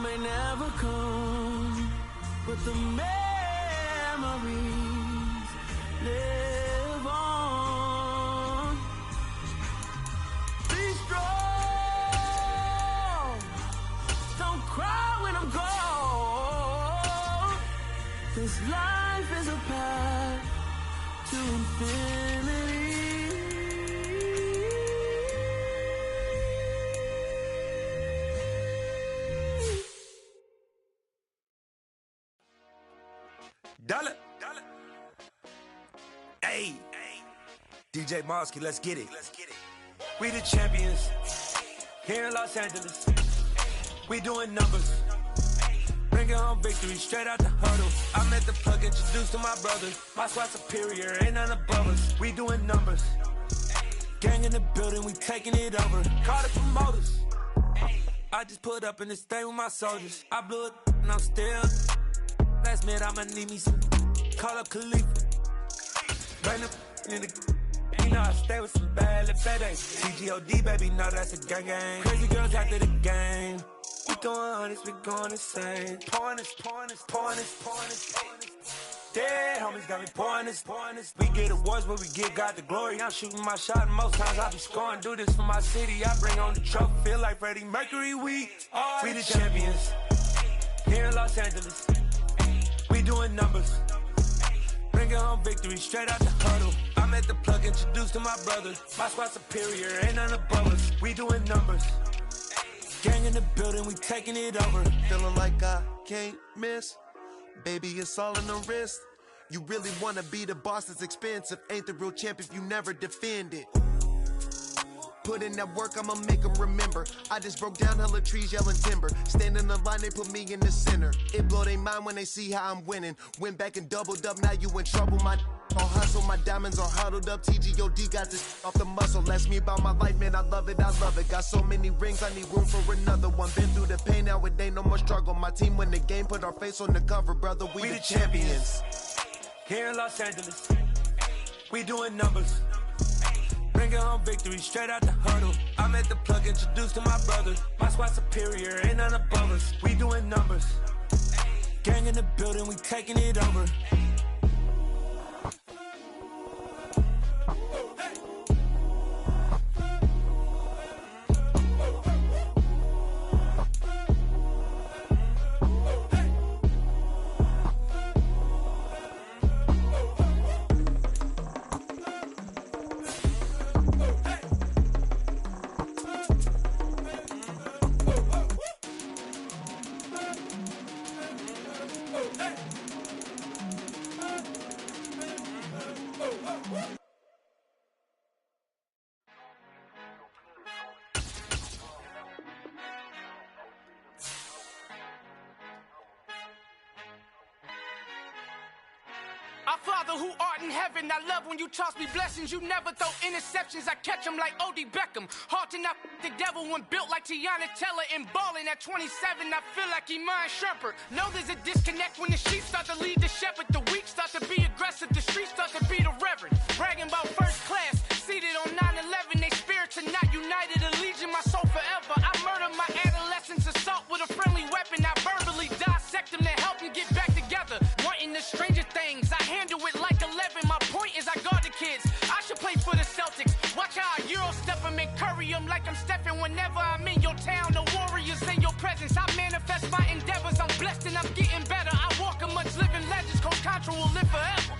may never come, but the memories live on. Be strong, don't cry when I'm gone. This life is a path to infinity. Dollar. Hey, DJ Mosky, let's get it. We the champions here in Los Angeles. We doing numbers. Bringing home victory straight out the huddle. I'm at the plug, introduced to my brothers. My squad superior, ain't none above us. We doing numbers. Gang in the building, we taking it over. Call the promoters. I just put up in this thing with my soldiers. I blew it and I'm still. Last minute, I'ma need me some. Call up Khalifa. Bring them in the. You know I stay with some bad little badass. CGOD, baby, know that's a gang gang. Crazy girls after the game. We throwing hundreds, we going insane. Pouring this. Dead homies got me pouring this. We get awards, but we give God the glory. I'm shooting my shot, and most times I be scoring. Do this for my city, I bring on the trophy. Feel like Freddie Mercury, we the champions here in Los Angeles. We doing numbers. Bringing home victory straight out the huddle. I'm at the plug, introduced to my brothers. My squad superior, ain't none above us. We doing numbers. Gang in the building, we taking it over. Feeling like I can't miss. Baby, it's all in the wrist. You really wanna be the boss, it's expensive. Ain't the real champ if you never defend it. Put in that work, I'ma make them remember. I just broke down hella trees, yelling timber. Stand in the line, they put me in the center. It blow their mind when they see how I'm winning. Went back and doubled up, now you in trouble. My on hustle, my diamonds are huddled up. TGOD got this off the muscle. Ask me about my life, man, I love it, I love it. Got so many rings, I need room for another one. Been through the pain, now it ain't no more struggle. My team win the game, put our face on the cover, brother. We the champions. Here in Los Angeles, we doing numbers. Bringing home victory straight out the huddle. I'm at the plug, introduced to my brothers. My squad superior, ain't none above us. We doing numbers. Gang in the building, we taking it over. Our Father who art in heaven, I love when you toss me blessings. You never throw interceptions, I catch them like O.D. Beckham. Hard to not the devil when built like Tiana Teller. And balling at 27, I feel like Iman Shumpert. Know there's a disconnect when the sheep start to lead the shepherd. The weak start to be aggressive, the streets start to be the reverend. Bragging about first class, seated on 9/11. They spirits are not united, a legion, my soul forever. I murder my adolescence, assault with a friendly weapon. I verbally dissect them to help them get back together. Wanting the stranger things, I handle it like 11. My point is I guard the kids. I should play for the Celtics. Watch how I Euro step them and curry them like I'm Stephen. Whenever I'm in your town, the Warriors in your presence. I manifest my endeavors. I'm blessed and I'm getting better. I walk amongst living legends. Coach Contra will live forever.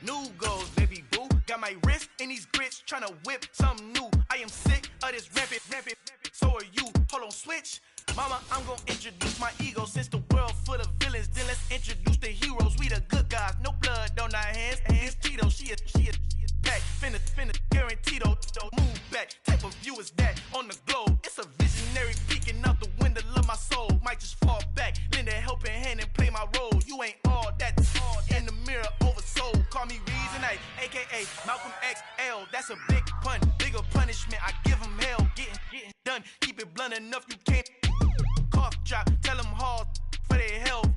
New goals, baby boo. Got my wrist in these grits, tryna whip something new. I am sick of this rampant. So are you. Hold on, switch. Mama, I'm gonna introduce my ego. Since the world full of villains, then let's introduce the heroes. We the good guys, no blood on our hands. It's Tito, she is back. Finna, guaranteed. Move back. Type of view is that on the globe? It's a visionary peeking out the window of my soul. Might just fall back, lend a helping hand and play my role. You ain't all that. In the mirror, oversold. Call me Reason A, aka Malcolm XL. That's a big pun, bigger punishment. I give him hell. Getting done. Keep it blunt enough, you can't. Cough drop, tell them hard for their health.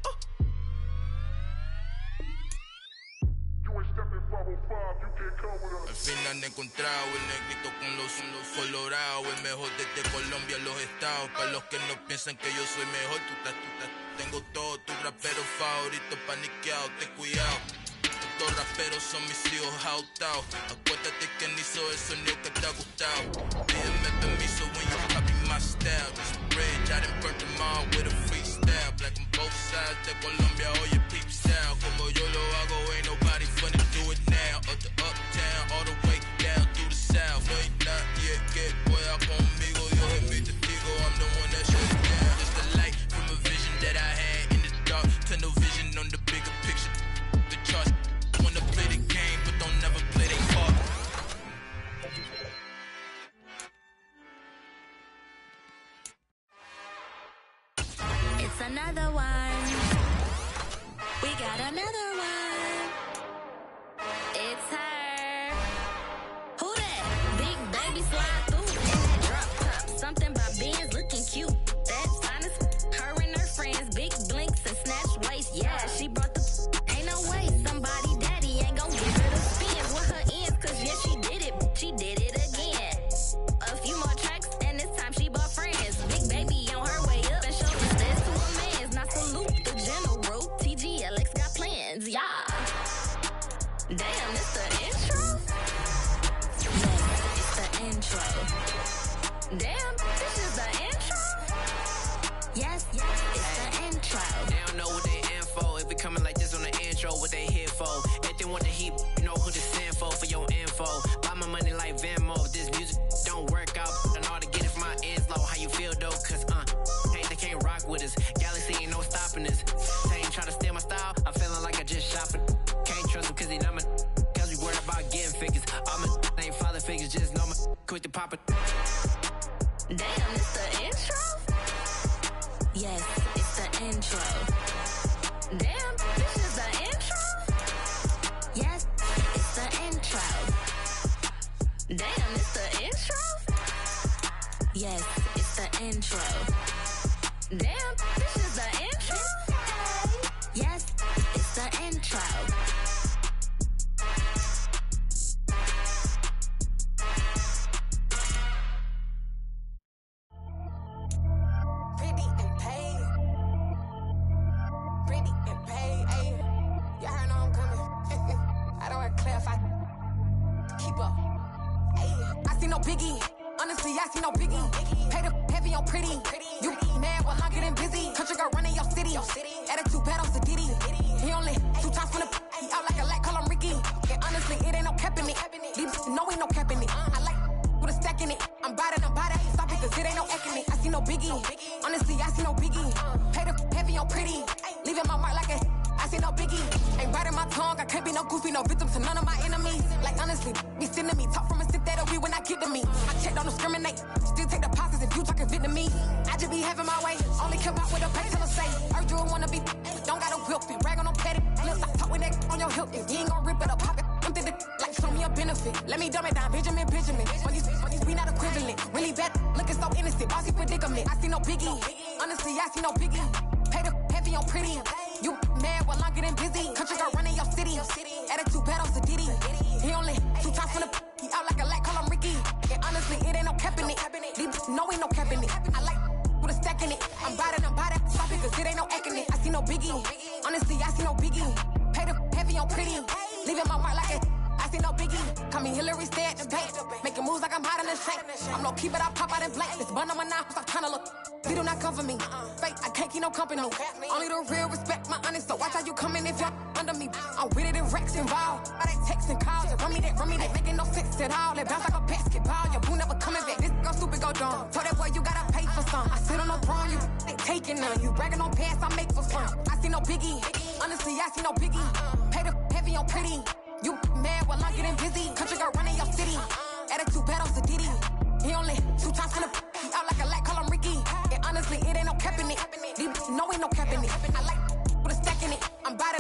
Al fin han encontrado el negrito con los colorados, el mejor desde Colombia, los estados. Para los que no piensan que yo soy mejor, tengo todos tus raperos favoritos paniqueados, ten cuidado. Estos raperos son mis hijos adoptados. Acuérdate que ni hizo el sonido que te ha gustado. Pídeme permiso when you copy my style. This bridge, I done burnt them all with a freestyle. Black on both sides de Colombia, oye peep style. Como yo lo hago, ain't nobody funny do it now. Up to uptown, all the way down through the south. No hay nadie que pueda conmigo. Dios es mi testigo, I'm the one that shut it down. Just the light from a vision that I had in the dark. Tunnel vision on the bigger picture. The charts wanna play the game, but don't never play their part. It's another one. We got another one. It's her. Who that? Big baby slide through in that drop top. Something by Benz looking cute. That's honest. Her and her friends, big blinks and snatch waist. Yeah, she brought the. Ain't no way somebody daddy ain't gon' give her the spins with her ends. Cause yeah, she did it. She did it again. A few more tracks and this time she bought friends. Big baby on her way up and showed the stairs to a man's. Now salute the general. TGLX got plans, yeah. Damn, it's the intro? Yeah, it's the intro. Damn, this is the intro? Yes, it's the intro. don't know what they in for. If we coming like this on the intro, what they here for? If they want the heat, you know who to send for your info. Buy my money like Venmo. If this music don't work out, and all to get it from my ends low. How you feel though? Cause they can't rock with us. Galaxy ain't no stopping us. They ain't try to steal my style. I'm feeling like I just shopping. Can't trust them cause they not my. Cause we worried about getting figures. All my ain't father figures. Just know my quick to pop it. Damn, it's the intro? Yes, it's the intro. Damn, this is the intro? Yes, it's the intro. Damn, it's the intro? Yes, it's the intro. Damn, this is the intro? Yes, it's the intro. Biggie, honestly, I see no biggie. Pay the heavy on pretty. You mad while I'm getting busy. Country girl running your city. Attitude bad on Diddy. He only 2 times from the he out like a light, call him Ricky. And honestly, it ain't no cap in it. These no ain't no cap in it. I like with a stack in it. I'm bad. Stop it, cause it ain't no eck in it. I see no biggie. Honestly, I see no biggie. Pay the heavy on pretty. Leaving my mark like a I see no biggie. Ain't biting my tongue. I can't be no goofy, no victim to none of my enemies. Like honestly, be sending me talk from a stick that'll be when I get to me. I check, don't discriminate. Still take the pauses if you talking Vietnamese. I just be having my way. Only come out with a pay till I say. Heard you wanna be, don't gotta whip it. Brag on no petty. Look, I talk with that on your hip. If you ain't gon' rip it up, pop it. Empty the like show me a benefit. Let me dumb it down, Benjamin. On these we not equivalent. Really bad, looking so innocent. Bossy predicament. I see no biggie. Honestly, I see no biggie. Pay the heavy on pretty. You mad while I'm getting busy. Country girl running your city. Attitude bad on Diddy. He only 2 times from the he out like a light, call him Ricky. And honestly, it ain't no cap in it. No ain't no cap in it. I like with a stack in it. I'm bad. Stop it, cause it ain't no eck in it. I see no biggie. Honestly, I see no biggie. Pay the heavy on pretty. Leaving my mark like it. I see no biggie. Call me Hillary, stay at the bank. Making moves like I'm hot in the shank. I'm no keep it, I pop out in blank. This bun on my knife, I'm tryna look. They do not come for me. Fake, I can't keep no company. Only the real respect my honest. So watch how you coming if y'all under me. I'm with it and Rex involved. All they text and calls. Run me that making no sense at all. They bounce like a basketball. Your boo never coming back. This go stupid, go dumb. Told that boy you gotta pay for some. I sit on no throne, you ain't taking none. You bragging on pants, I make for fun. I see no biggie. Honestly, I see no biggie. Pay the heavy on pretty. You mad while I'm getting busy. Country girl running your city. Attitude bad on Diddy. He only 2 times from the he out like a light, call him Ricky. And honestly, it ain't no cap in it. No ain't no cap in it. I like with a stack in it. I'm bad.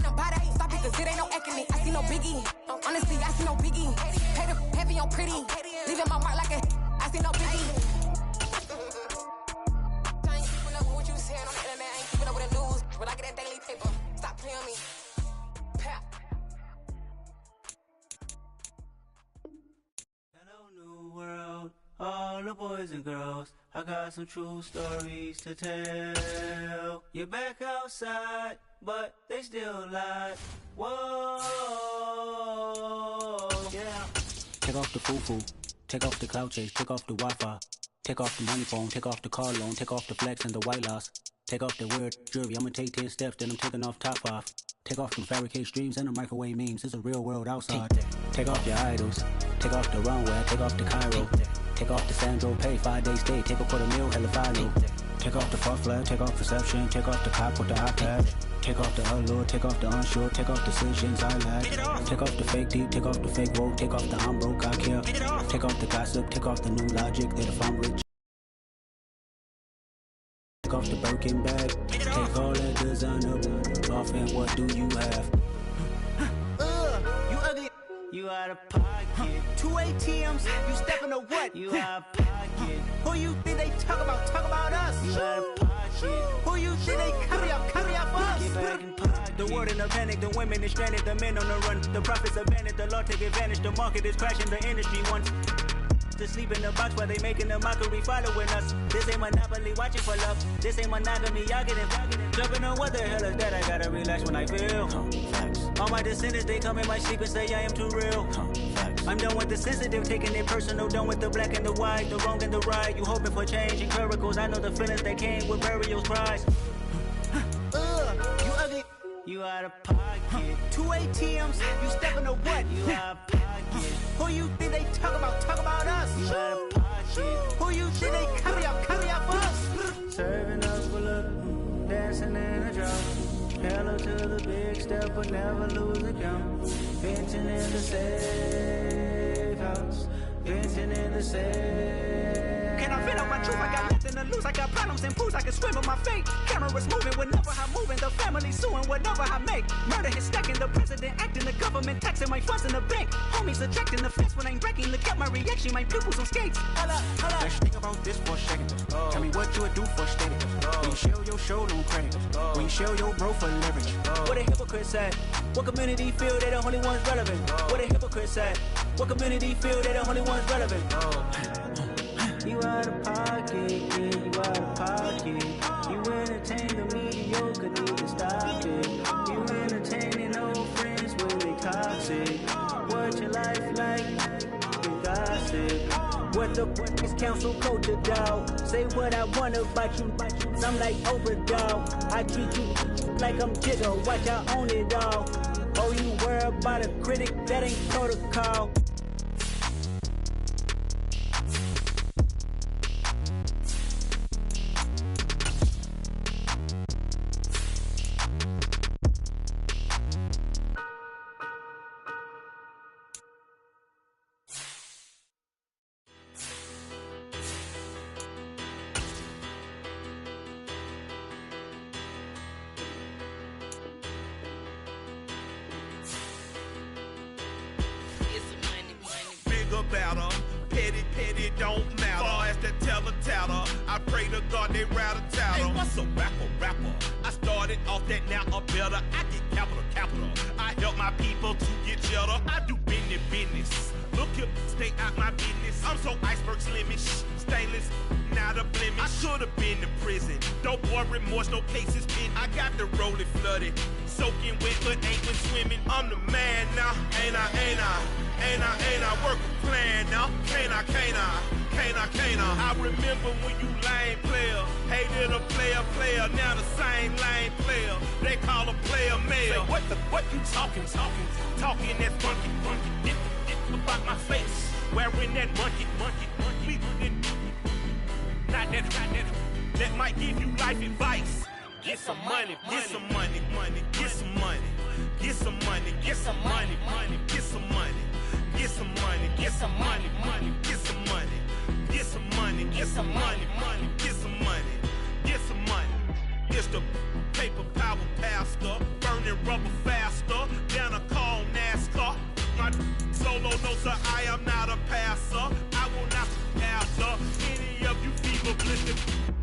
Stop it, cause it ain't no eck in it. I see no biggie. Honestly, I see no biggie. Pay the heavy on pretty. Leaving my mark like a I see no biggie. I ain't keeping up with what you saying on the internet. I ain't keeping up with the news. But I get that daily paper. Stop playing me. Pap. World, all the boys and girls, I got some true stories to tell. You're back outside, but they still lie. Whoa, yeah. Take off the foo-foo, take off the cloud chase, take off the Wi-Fi, take off the money phone, take off the car loan, take off the flex and the white loss. Take off the weird jewelry, I'ma take 10 steps, then I'm taking off top off. Take off them fabricate streams and the microwave memes, it's a real world outside. Take off your idols, take off the runway, take off the Cairo. Take off the Sandro pay, 5-day stay, take a $250,000, hella final. Take off the fuck flag, take off perception, take off the cop with the iPad. Take off the allure, take off the unsure, take off decisions I lack. Take off the fake deep, take off the fake woke, take off the I'm broke, I care. Take off the gossip, take off the new logic that if I'm rich. Take off the Birkin bag, take all that designer off and what do you have? You ugly, you out of pocket. 2 ATMs, you stepping to what? You out of pocket. Who you think they talk about us? You out of pocket. Who you think they carry up for us? Get back in pocket. The world in a panic, the women is stranded, the men on the run. The profits abandoned, the law take advantage, the market is crashing, the industry wants to sleep in the box while they making a mockery following us. This ain't monopoly, watching for love. This ain't monogamy, y'all getting jumping on what the hell is that? I gotta relax when I feel. All my descendants, they come in my sleep and say I am too real. I'm done with the sensitive, taking it personal. Done with the black and the white, the wrong and the right. You hoping for change and miracles. I know the feelings that came with burial cries. You out of pocket. 2 ATMs, you stepping to what? You out of pocket. Who you think they talk about us? You out of pocket. Who you think they copy up for us? Serving up for look, dancing in a drop. Hello to the big step, but never lose a count. Venting in the safe house. Venting in the safe. Can I fit up my truth? I got nothing to lose. I got problems and pools. I can swim with my fate. Cameras moving whenever I'm moving. The family suing whatever I make. Murder is stacking. The president acting. The government taxing my funds in the bank. Homies ejecting the fence when I'm breaking. Look at my reaction. My pupils on skates. Hold up. Let's think about this for a second. Tell me what you would do for steady. When you show your show no credit. When you show your bro for leverage. What a hypocrite said. What community feel they the only ones relevant? What a hypocrite said. What community feel they the only ones relevant? You out of pocket, yeah, you out of pocket. You entertain the mediocre, need to stop it. You entertaining old friends when they toxic. What your life like? You gossip. What the fuck is council culture, dog? Say what I want about you, I'm like Oprah, dog. I treat you like I'm Jigga, watch I own it all. Oh, you worry about a critic, that ain't protocol. Better. Petty don't matter. Far as the teller, I pray to God they rattle tattle. Hey, what's a rapper? I started off that, now I'm better. I get capital. I help my people to get cheddar. I do business. Look here, stay out my business. I'm so iceberg slimish, stainless, not a blemish. I should have been in prison. Don't boy remorse, no cases pinned. I got the rolling flooded, soaking wet, but ain't been swimming. I'm the man now, ain't I? Work a plan now, can't I? I remember when you lame player, hated a player, now the same lame player. They call a player mayor. Say, what you talking that funky, dip about my face, wearing that monkey, not that might give you life advice. Get some money, get some money, get some money, get some money, get some money, get some money. Get some money, get some money, get some money, get some money, get some money, get some money, get some money. It's the paper power pastor, burning rubber faster, down a call NASCAR. My solo notes are I am not a passer. I will not pass up any of you fever blistered.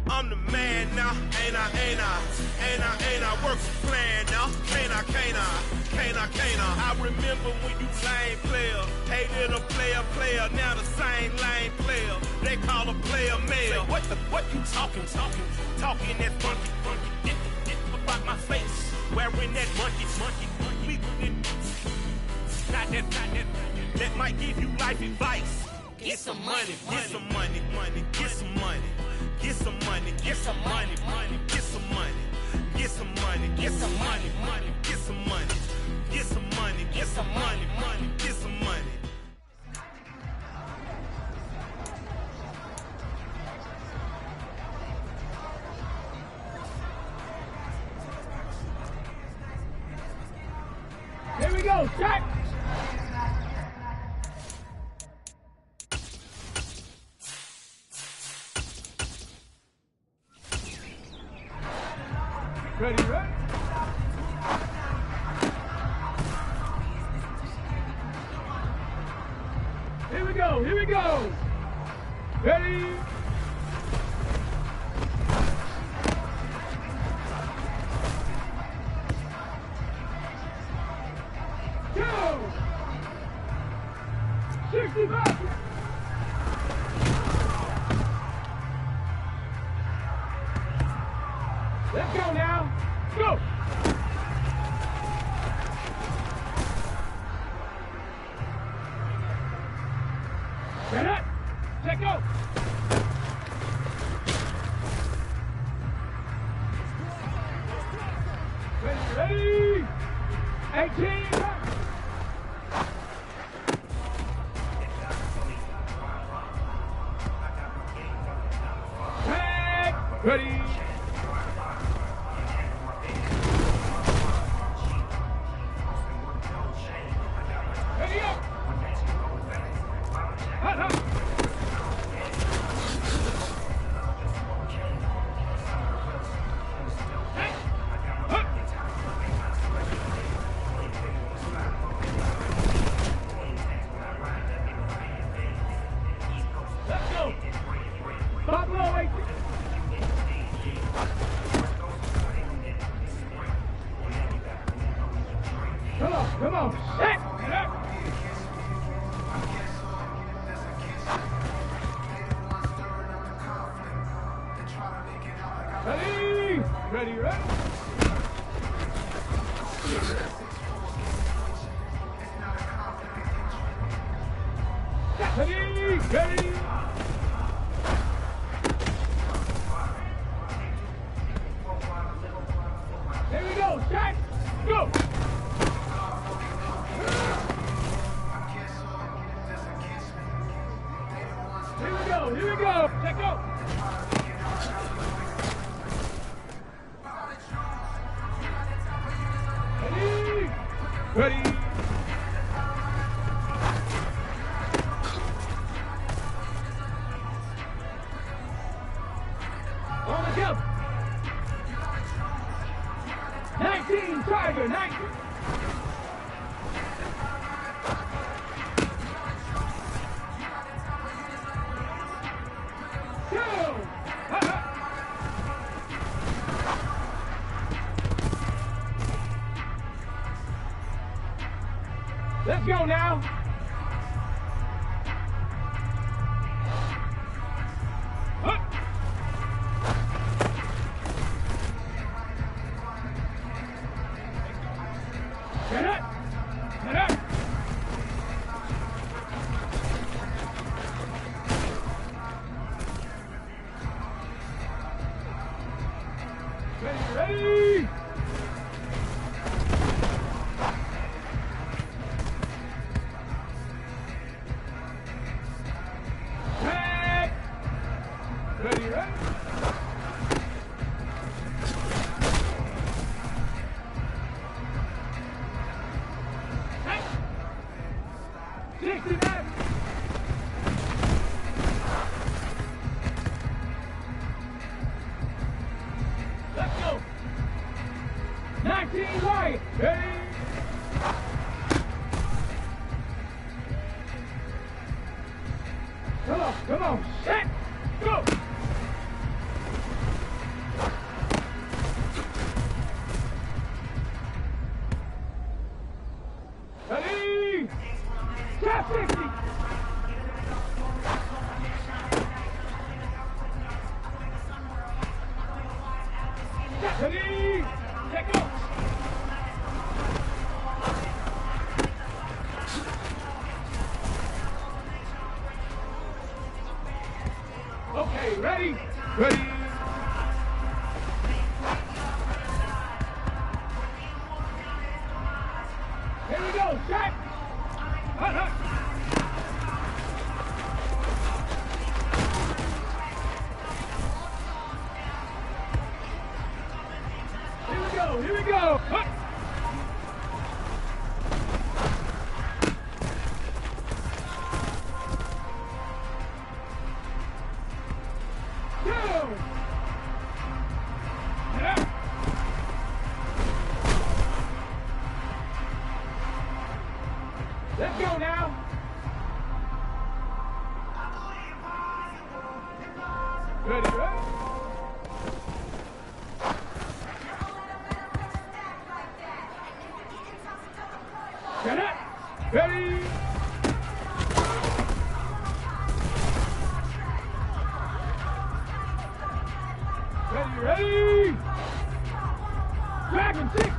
I'm the man now, ain't I? Work a plan now, can't I? I remember when you lame player, hated a player, now the same lame player. They call a player mayor. Say, what you talking that funky, dip about my face, wearing that monkey, not that might give you life advice. Get some money, get some money, get some money. Get some money, get some money, get some money, get some money, get some money, get some money, get some money, get some money, get some money. Here we go, check. Ready? Here we go. Ready? Go! 65! Let's go now. Go! Set up. Let go. Ready? Ready? 18. Tag. Ready? Ready up. Hot, hot. Let's go. Stop low, 18. Come on. Hey, get up. Ready? Ready, ready? Ready? Ready? Here we go, shot, go! Here we go, check go! Ready? Ready? On the jump! 19, Tiger, 19! Let's go now. Up. Get up. Get up. Ready, ready. Ready, ready? Hey! 69! Let's go! 19 wide! Ready? Come on, set, go! Ready? Top 50! Ready? Let go! Okay, ready? Ready? Here we go, shot! Hot, hot! Here we go! Hot! Let's go now. Ready, ready? Get it. Ready? Ready, ready? Dragon 60.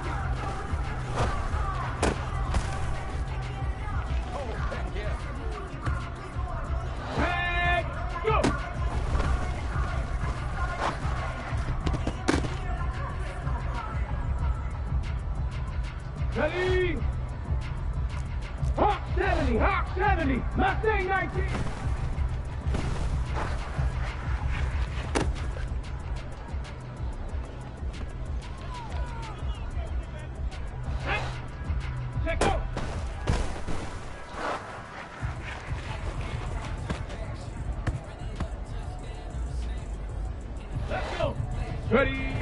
Ready.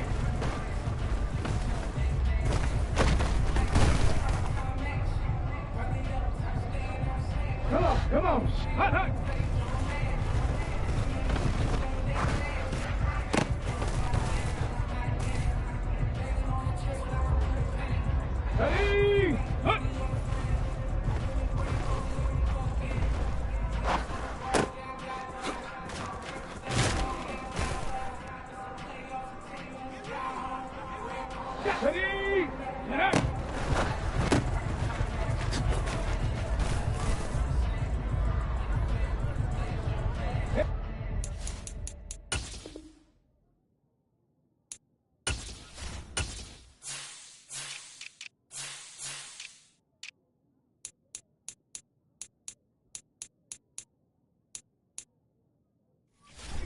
Come on. Hot, hot. Ready. Hot. Ready. Get up.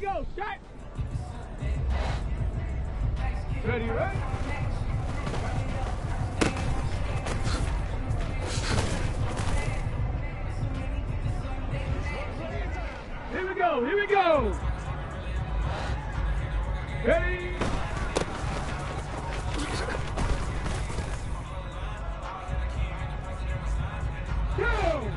Go, shot. Ready, right? Here we go. Ready? Go!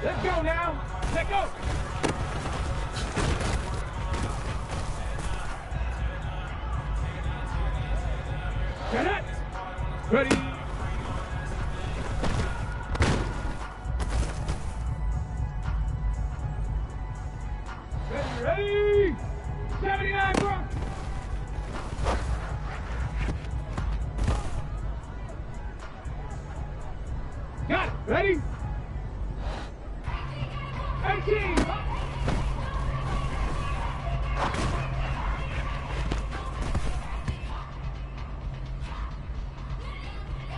Let's go now. Let's go. Get it. Ready. Ready. 79, bro. Got it. Ready. 18.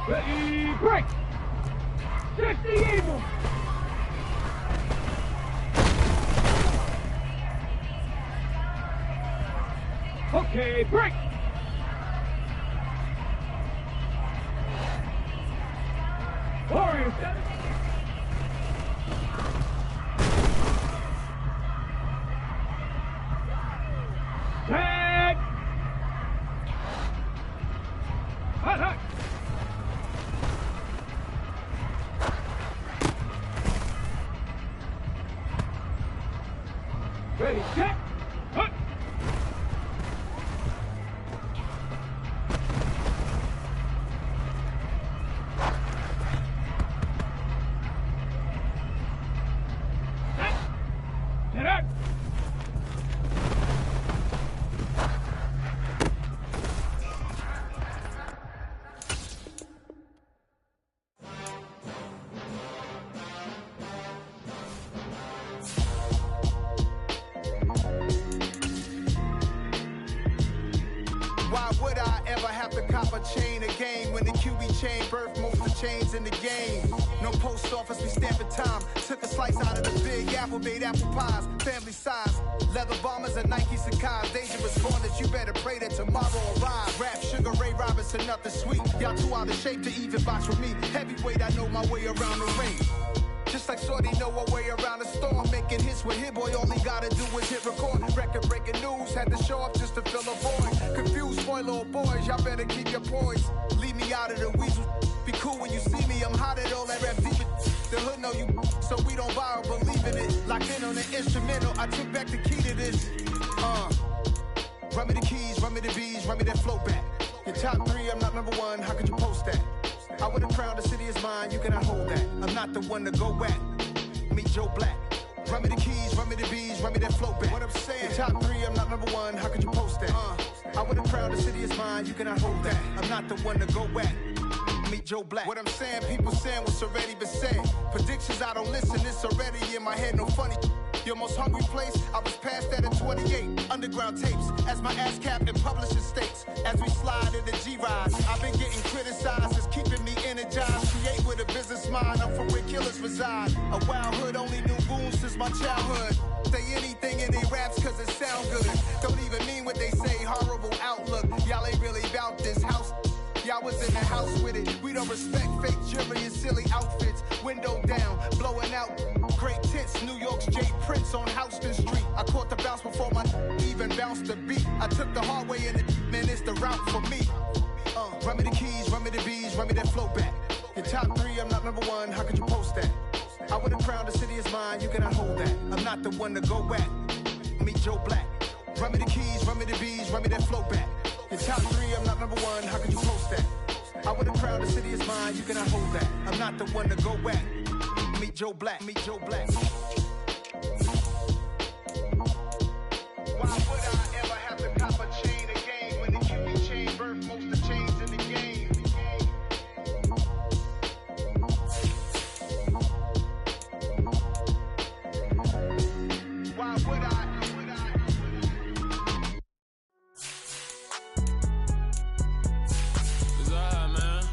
Ready, break. 60 evil. Okay, break. Warriors. Tag. Hot, hot. Ready, set, hut. Set up. Why would I ever have to cop a chain again when the QB chain birthed most of the chains in the game? No post office, we stamping time. Took a slice out of the big apple, made apple pies, family size. Leather bombers and Nike Sakai's. Dangerous corners, you better pray that tomorrow arrives. Rap, Sugar Ray Robinson, nothing sweet. Y'all too out of shape to even box with me. Heavyweight, I know my way around the ring. Just like Shorty know her way around the storm. Making hits with Hit Boy, all he gotta do is hit record. Record breaking news, had to show up just to fill a void. Confused boy, little boys, y'all better keep your poise. Leave me out of the weasel. Be cool when you see me, I'm hot at all that rap deep. The hood know you, so we don't borrow, believe in it. Locked in on the instrumental, I took back the key to this. Run me the keys, run me the bees, run me that flow back. Your top 3, I'm not number 1, how could you post that? I would've crowned the city is mine, you cannot hold that. I'm not the one to go back. Meet Joe Black. Run me the keys, run me the bees, run me that flow back. What I'm saying, your top 3, I'm not number 1, how could you post that? I would've crowned the city is mine, you cannot hold that. I'm not the one to go back. Meet Joe Black. What I'm saying, people saying what's already been said. Predictions, I don't listen, it's already in my head, no funny. Your most hungry place, I was past that at 28. Underground tapes, as my ass capped in publishing states. As we slide in the G-Ride, I've been getting criticized, it's keeping me energized. Create with a business mind, I'm from where killers reside. A wild hood, only knew goons since my childhood. Say anything in they raps cause it sound good. Don't even mean what they say, horrible outlook. Y'all ain't really about this house. Y'all was in the house with it. We don't respect fake jewelry and silly outfits. Window down, blowing out the beat. I took the hard way and man, it's the route for me. Run me the keys, run me the bees, run me that flow back. Your top 3, I'm not number 1, how could you post that? I would have crowned the city is mine, you cannot hold that. I'm not the one to go back. Meet Joe Black. Run me the keys, run me the bees, run me that flow back. Your top 3, I'm not number 1, how could you post that? I would have crowned the city is mine, you cannot hold that. I'm not the one to go back. Meet Joe Black, meet Joe Black. Why would I ever have to cop a chain again when the QB chain birth most of the chains in the game? Why would I? It's alright, man.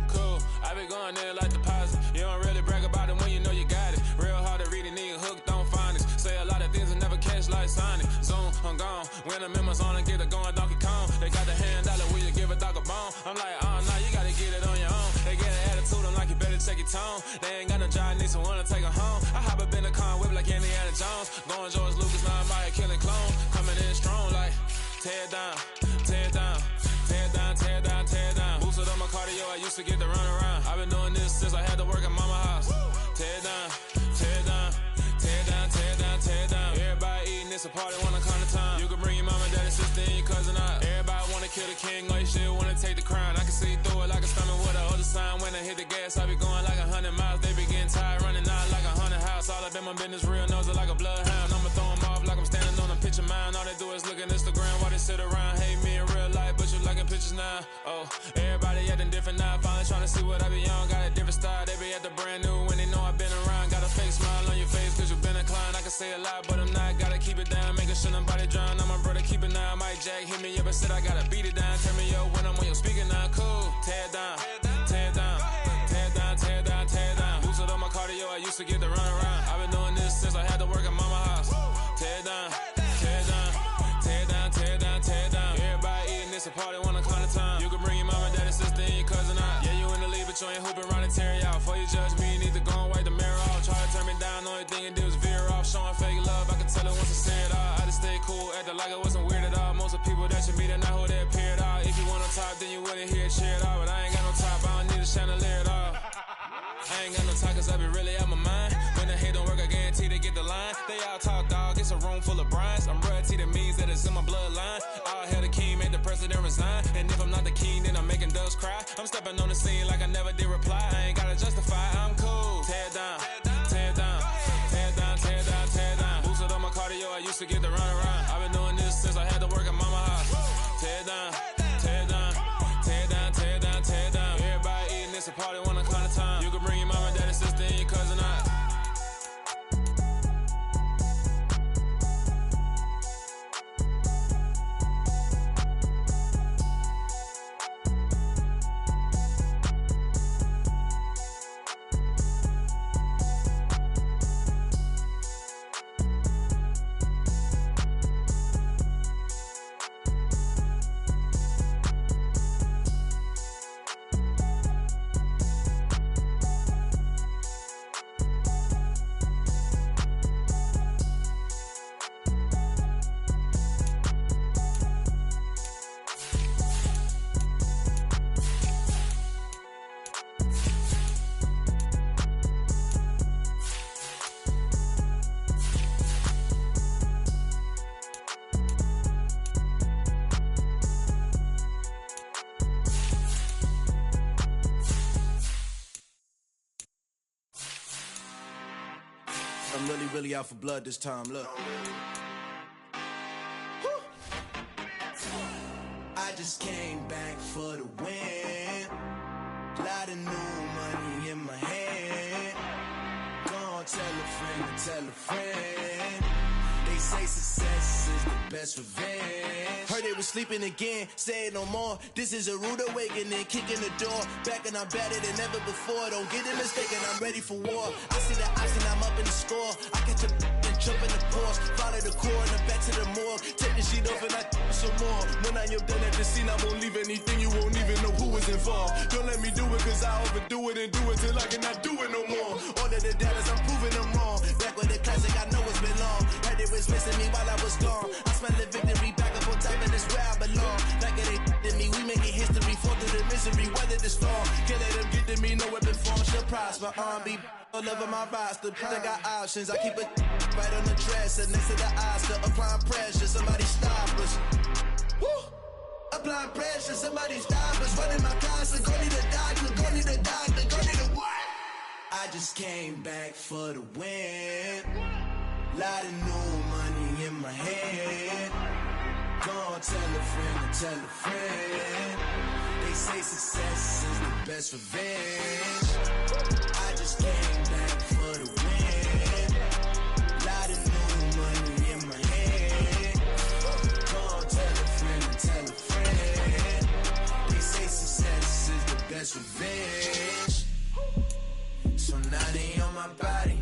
Cool. I be going there like deposit. You don't really brag about it when you know you got it. Real hard to read a nigga hook, don't find it. Say a lot of things and never catch like Sonic. Zoom, I'm gone. When I'm in my zone and get it going Donkey Kong. They got the $100, will you give a dog a bone? I'm like, oh, nah, you gotta get it on your own. They get an attitude, I'm like, you better check your tone. They ain't got no job, need someone to take her home. I hop up in the car, whip like Indiana Jones. Going George Lucas, now I'm out killing clone. Coming in strong like, tear down, tear down, tear down, tear down, tear down. Boosted on my cardio, I used to get to run around. I've been doing this since I had to work at mama house. Tear down, tear down, tear down, tear down, tear down. Everybody eating, it's a party, wanna come to time. You can bring your mama, daddy, sister, and your cousin out. Everybody wanna kill the king, or you shit wanna take the crown. I can see through it like a stomach with a other sign. When I hit the gas, I be going like 100 miles. They be getting tired, running out like 100 house. All up in my business, real nose like a bloodhound. I'ma throw them off like I'm standing on a picture mound. All they do is look at Instagram while they sit around. Hate me in real life, but you liking pictures now. Oh, everybody acting different now. Finally trying to see what I be on. Got a different style, they be at the brand new when they know I've been around. Got a fake smile on your face cause you been inclined. I can say a lot, but I'm not. Gotta keep it down, making sure nobody drown. I'm my brother, keep it now. Mike Jack hit me up and said I gotta beat it down. Tell me yo when I'm on your speaker now. Cool, tear down, tear down, tear down, tear down, tear down. Boosted on my cardio, I used to get to run around. I've been doing this since I had to work at mama house. Tear down, tear down, tear down, tear down, tear down. Everybody eating, it's a party, wanna come to time. You can bring your mama, daddy, sister, and your cousin out. Yeah, you in the lead, but you ain't hooping around and tear out. Before you judge me, you need to go and wipe the mirror off. Try to turn me down, only thing you did was veer off. Showing fake love, I can tell it once I say it all. I just stay cool, acting like it wasn't weird at all. Most of the people that you meet are not who they appear at all. If you want on top, then you wouldn't hear it cheer at all. But I ain't got no top, I don't need a chandelier at all. I ain't got no talk cause I be really out my mind. When the hate don't work, I guarantee they get the line. They all talk dog, it's a room full of brines. I'm royalty, that means that it's in my bloodline. All hell the king, made the president resign. And if I'm not the king, then I'm making doves cry. I'm stepping on the scene like I never did reply. I ain't gotta justify, I'm cool. Tear down, tear down, tear down, tear down, tear down. Boosted on my cardio, I used to get to run around. I've been doing this since I had to work at mama house. Tear down, tear down, tear down, tear down, tear down. Everybody eating, it's a party, wanna come to time. You can bring your mama, daddy, sister, and your cousin out. I'm really out for blood this time, look. I just came back for the win. Lot of new money in my hand. Gonna tell a friend to tell a friend. They say success is the best revenge. Heard they was sleeping again, say it no more. This is a rude awakening, kicking the door. Back and I'm better than ever before. Don't get it mistaken, I'm ready for war. I see the option, I'm up in the score. I catch a and jump in the Porsche. Follow the core and the back to the morgue. Take the sheet off and I some more. When I am done at the scene, I won't leave anything. You won't even know who was in informed. Don't let me do it cause I overdo it and do it till I cannot do it no more. All of the doubters, I'm proving them wrong. Back with the classic, I know it's been long. Heard it was missing me while I was gone. I smell the victory back up on top and it's where I belong. Like it ain't to me, we making history. Fall through the misery, weather the storm. Can't let them get to me, no weapon form shall prosper. R&B all over my roster. I got options, I keep it right on the dresser next to the Oscar. Applying pressure, somebody stop us. Woo! Applying pressure, somebody stop us. Running my closet, go need a doctor, go need a doctor, go need a what? I just came back for the win. Lot of new money in my hand. Gonna tell a friend and tell a friend. They say success is the best revenge. I just came back for the win. Lot of new money in my hand. Gonna tell a friend and tell a friend. They say success is the best revenge. So now they on my body.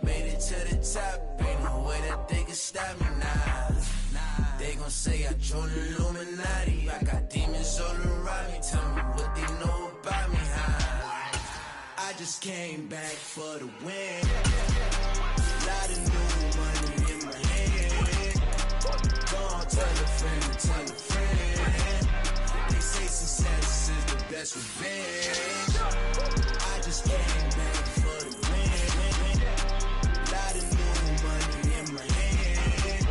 Made it to the top. Ain't no way that they can stop me now. They gon' say I joined the Illuminati. I got demons all around me. Tell me what they know about me, huh? I just came back for the win. Lot of new money in my hand. Gonna tell a friend and tell a friend. They say success is the best revenge. I just came back for the win. Lot of new money in my hand.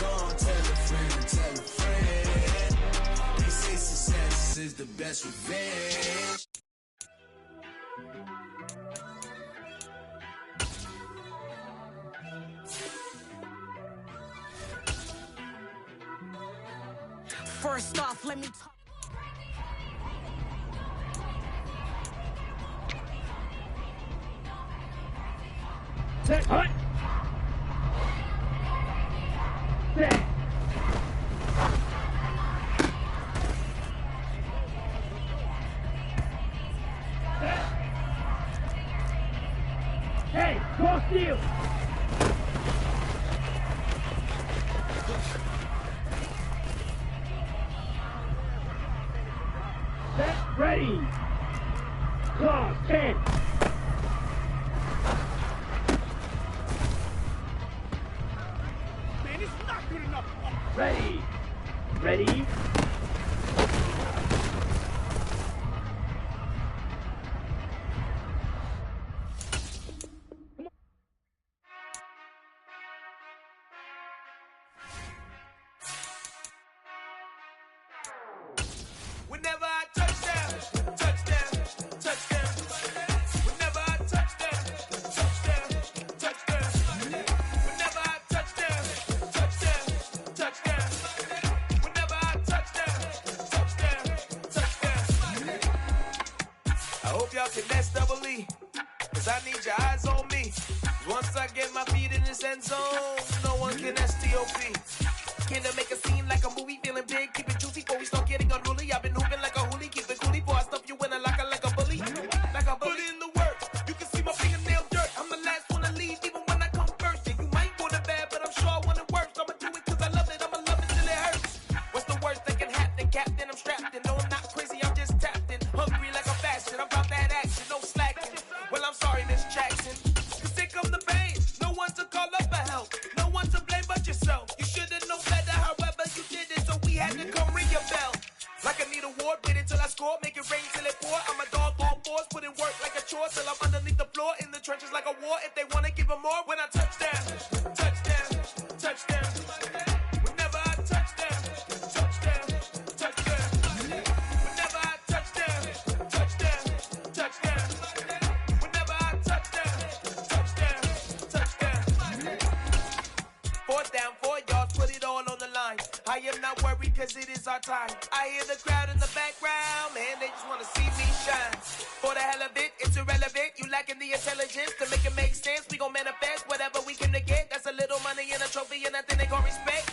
Gonna tell a friend and tell a friend. They say success is the best revenge. First off, let me talk. Set, hut. Set. Hey, cross field. Set, ready. Clock 10. Man, it's not good enough. Ready. Ready. Whenever I touchdown, touchdown, touchdown. Whenever I touchdown, touchdown, touchdown. Whenever I touchdown, touchdown, touchdown. Whenever I touchdown, touchdown, touchdown. I hope y'all can SWE, cause I need your eyes on me. Once I get my feet in this end zone, no one can STOP. Can I make a scene like a movie, feeling big, keep it juicy before we start getting unruly. I've been hooping like a hoolie, keep it coolie before I stuff you in a locker like a bully. Like a bully. Put in the work, you can see my fingernail dirt. I'm the last one to leave, even when I come first. Yeah, you might want it bad, but I'm sure I want it worse. I'ma do it cause I love it, I'ma love it till it hurts. What's the worst that can happen, Captain? I'm strapped in, no I'm not crazy, I'm just tapped in. Hungry like a fashion, I'm about that action, no slacking. Well, I'm sorry, Miss Jackson, cause here come the pain. No one to call up for help, no one to blame but yourself. You should've known better, however you did it, so we had to come ring your bell. Like I need a award, wait until I score, make it rain till it pour. I'm a dog on fours, put in work like a chore till I'm underneath the floor, in the trenches like a war. If they wanna give them more, when I touchdown, touchdown, touchdown. Whenever I touchdown, touchdown, touchdown. Whenever I touchdown, touchdown, touchdown. Whenever I touchdown, touchdown, touchdown. 4th down, 4 yards, put it all on the line. I am not worried cause it is our time. I hear the crowd in the background, man, they just wanna see me shine. For the hell of it, it's irrelevant. You lacking the intelligence to make it make sense. We gon' manifest whatever we came to get. That's a little money and a trophy and nothing they gon' respect.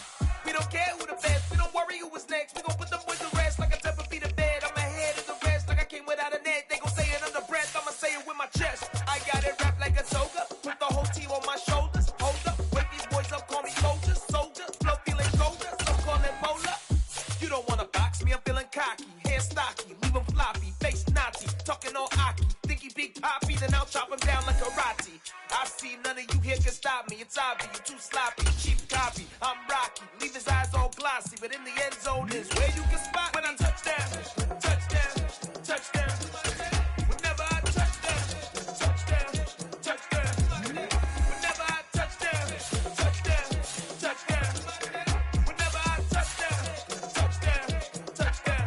We don't care who the best, we don't worry who was next. We gon' put them boys to rest like a temper feet of bed. I'm ahead of the rest like I came without a net. They gon' say it under breath, I'ma say it with my chest. I got it wrapped like a toga, put the whole team on my shoulders. Hold up, wake these boys up, call me soldiers, soldier. Flow feeling colder, some call it polar. You don't wanna box me, I'm feeling cocky. hair stocky, leave him floppy, face Nazi, talking all Aki. Think he big poppy, then I'll chop him down like karate. I see none of you here can stop me. It's obvious, you too sloppy, cheap copy. I'm Rocky, leave his eyes all glossy, but in the end zone is where you can spot when I touch down, touchdown, touchdown. Whenever I touch down, touchdown, touchdown. Whenever I touch down, touchdown, touchdown. Whenever I touch down, touchdown, touchdown.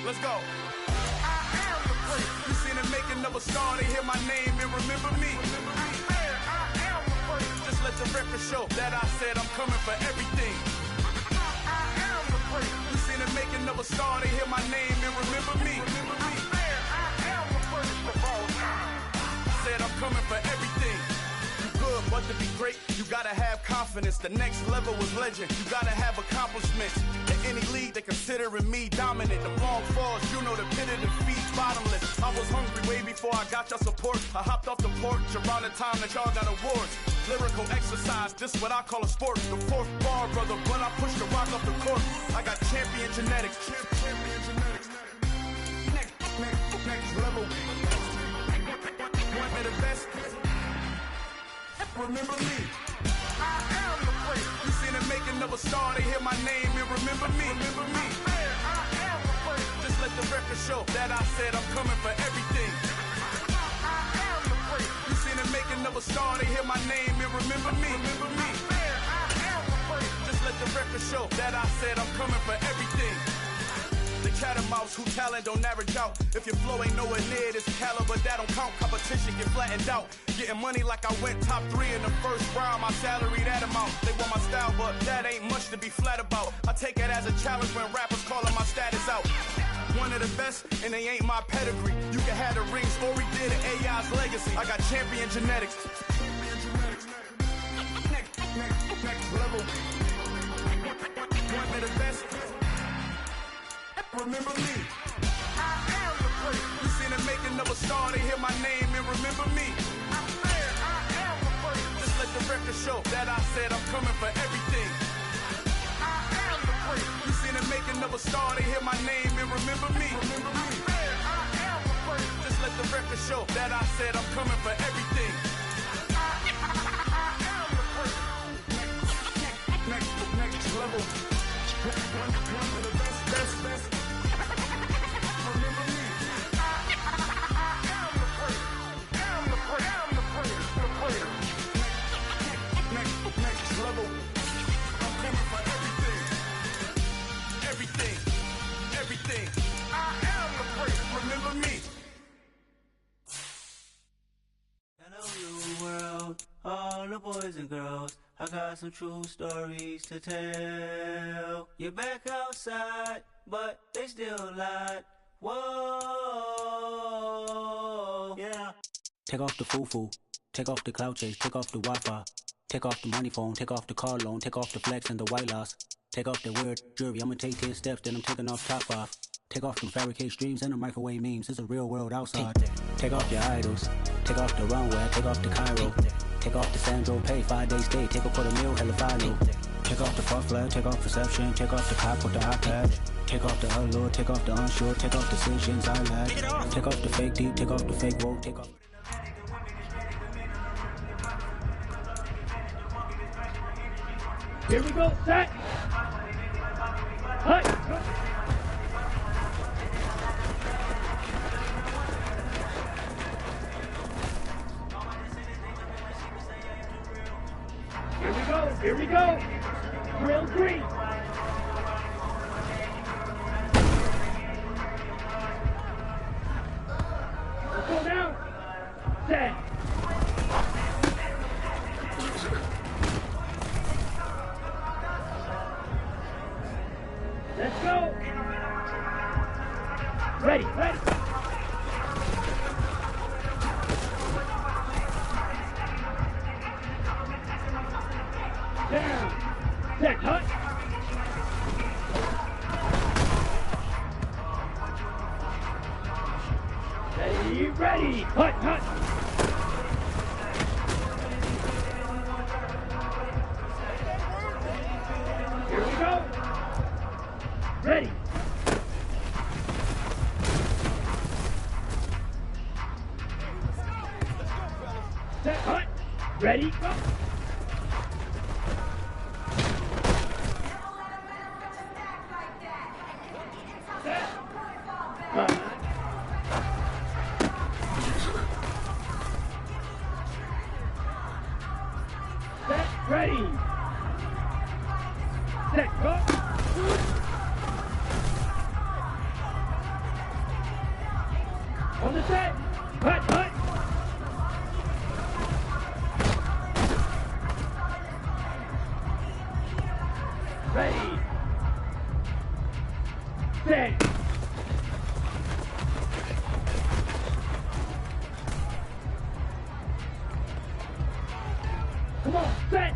Let's go. You seen the making of a star, they hear my name and remember me. Just let the record show that I said I'm coming for everything. You seen the making of a star, they hear my name and remember me. Said I'm coming for everything. You good, but to be great, you gotta have confidence. The next level was legend. You gotta have accomplishments. In any league, they considering me dominant. The long falls, you know the pit of defeat's bottomless. I was hungry way before I got your support. I hopped off the porch around the time that y'all got awards. Lyrical exercise, this what I call a sport. The fourth bar, brother, when I push the rock off the court. I got champion genetics. Champion genetics. Next level. One of the best. Remember me. I am the place. You seen the making of a star, they hear my name and remember me. Remember me. I am the place. Just let the record show that I said I'm coming for everything. I am the place. You seen the making of a star, they hear my name and remember me. Remember me. I am the place. Just let the record show that I said I'm coming for everything. The cat and mouse who talent don't average out. If your flow ain't nowhere near this caliber, that don't count. Competition get flattened out. Getting money like I went top 3 in the first round. My salary that amount. They want my style, but that ain't much to be flat about. I take it as a challenge when rappers calling my status out. One of the best, and they ain't my pedigree. You can have the rings, or we did AI's legacy. I got champion genetics. Next level. One of the best. Remember me. I am the place. You seen the making of a star, they hear my name and remember me. I am the place. Just let the record show that I said I'm coming for everything. I am the place. You seen the making of a star, they hear my name and remember me. Remember me. I am the place. Just let the record show that I said I'm coming for everything. I am the place. Next level. One of the best. Everything. I am the place. Remember me. Hello, new world, all the boys and girls. I got some true stories to tell. You're back outside, but they still lied. Whoa, yeah. Take off the foo-foo, take off the cloud chase, take off the Wi-Fi, take off the money phone, take off the car loan, take off the flex and the white loss. Take off the weird jewelry, I'ma take 10 steps, then I'm taking off top off. Take off them fabricate streams and the microwave memes, it's a real world outside. Take off your idols, take off the runway, take off the Cairo. Take off the Sandro pay, 5-day stay, take off for the meal, hella follow. Take off the fuck flag, take off perception, take off the cop with the iPad. Take off the allure, take off the unsure, take off decisions I lack. Take off the fake deep, take off the fake woke, take off. Here we go, set. Hut. Here we go. Grill green. Let's go now. Set. Let's go. Ready. Down. Set, hut. Ready. Hut, hut. Here we go. Ready. Set, hut. Ready, go. Set. Set, ready. Set, go. On the set. Hut, hut. Ready. Set. Come on, set.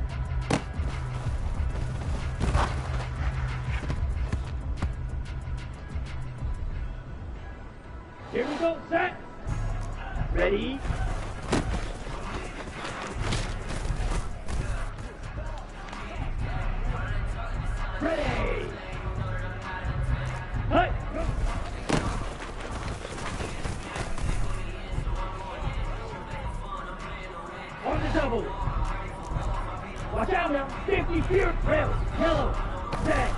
Here we go, set. Ready. Ready. Hut, go. On the double. Watch out now. 50 feet. Rail. Yellow. Set.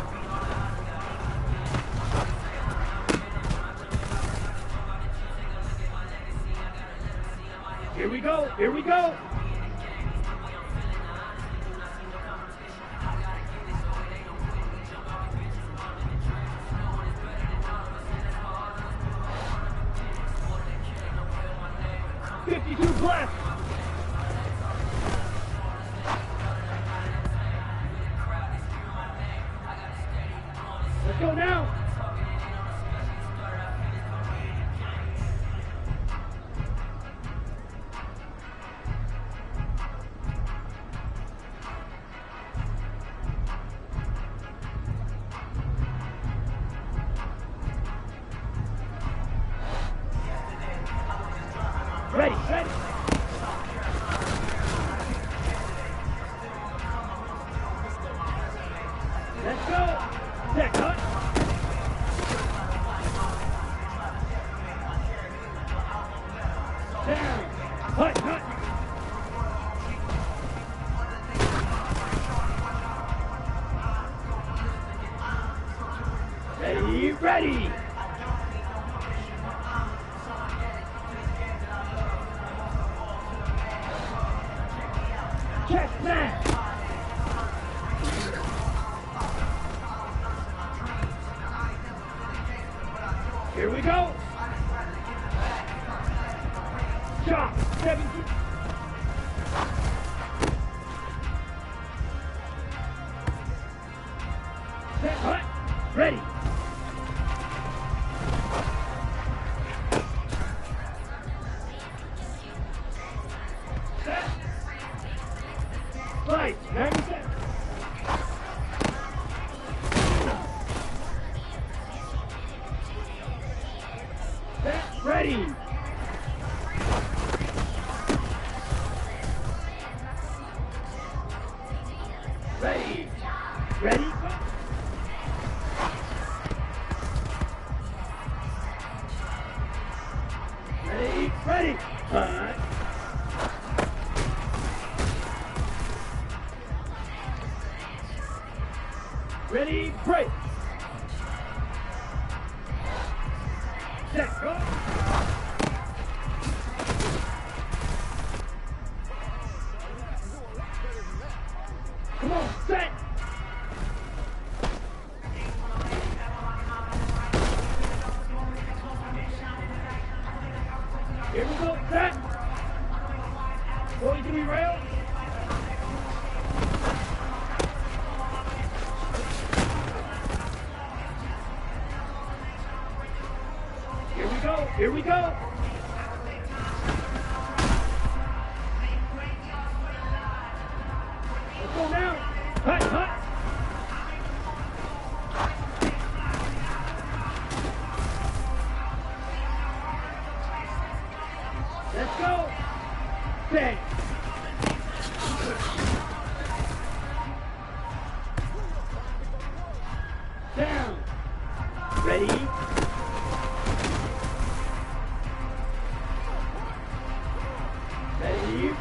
Here we go. Here we go. Left. Let's go now. Ready, ready. Let's go. Set, hut. Down. Hut, hut. Ready, ready. Check that. Here we go. Chop. 17. Set, hut. Ready. Set. Right. 90 seconds. Set. Ready. Ready. Ready. Go. Ready. Ready. Ready. Break. Set. Go. Come on. Set. Here we go. Set. Going to be rail. Here we go. Here we go. Let's go now. go. Set. Down. Ready.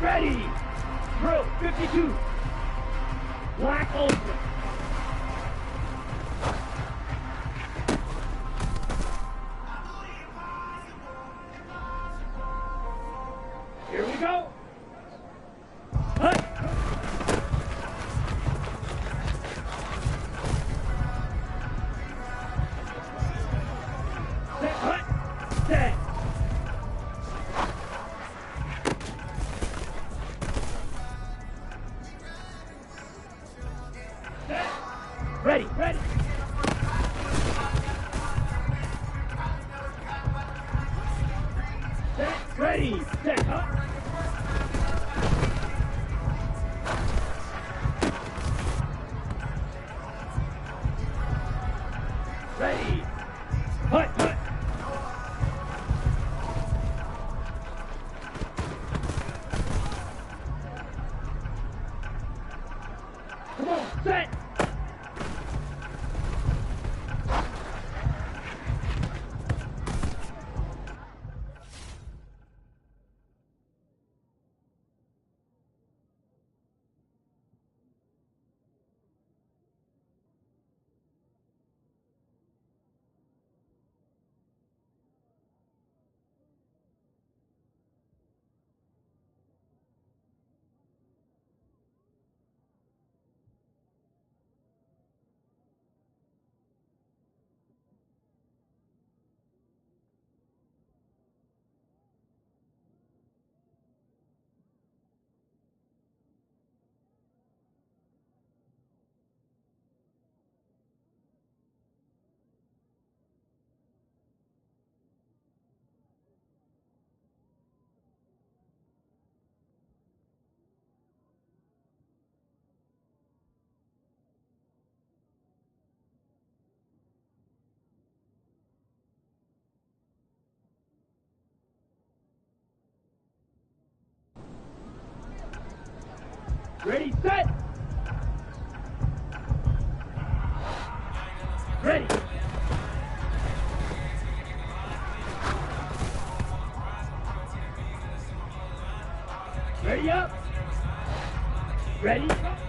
Ready. Drill 52. Black Ultra. Here we go. Hut. Set, hut. Set. Ready, ready. Set, ready, set, huh? Ready. Hut, hut. Come on, set. Ready, set. Ready. Ready up. Ready.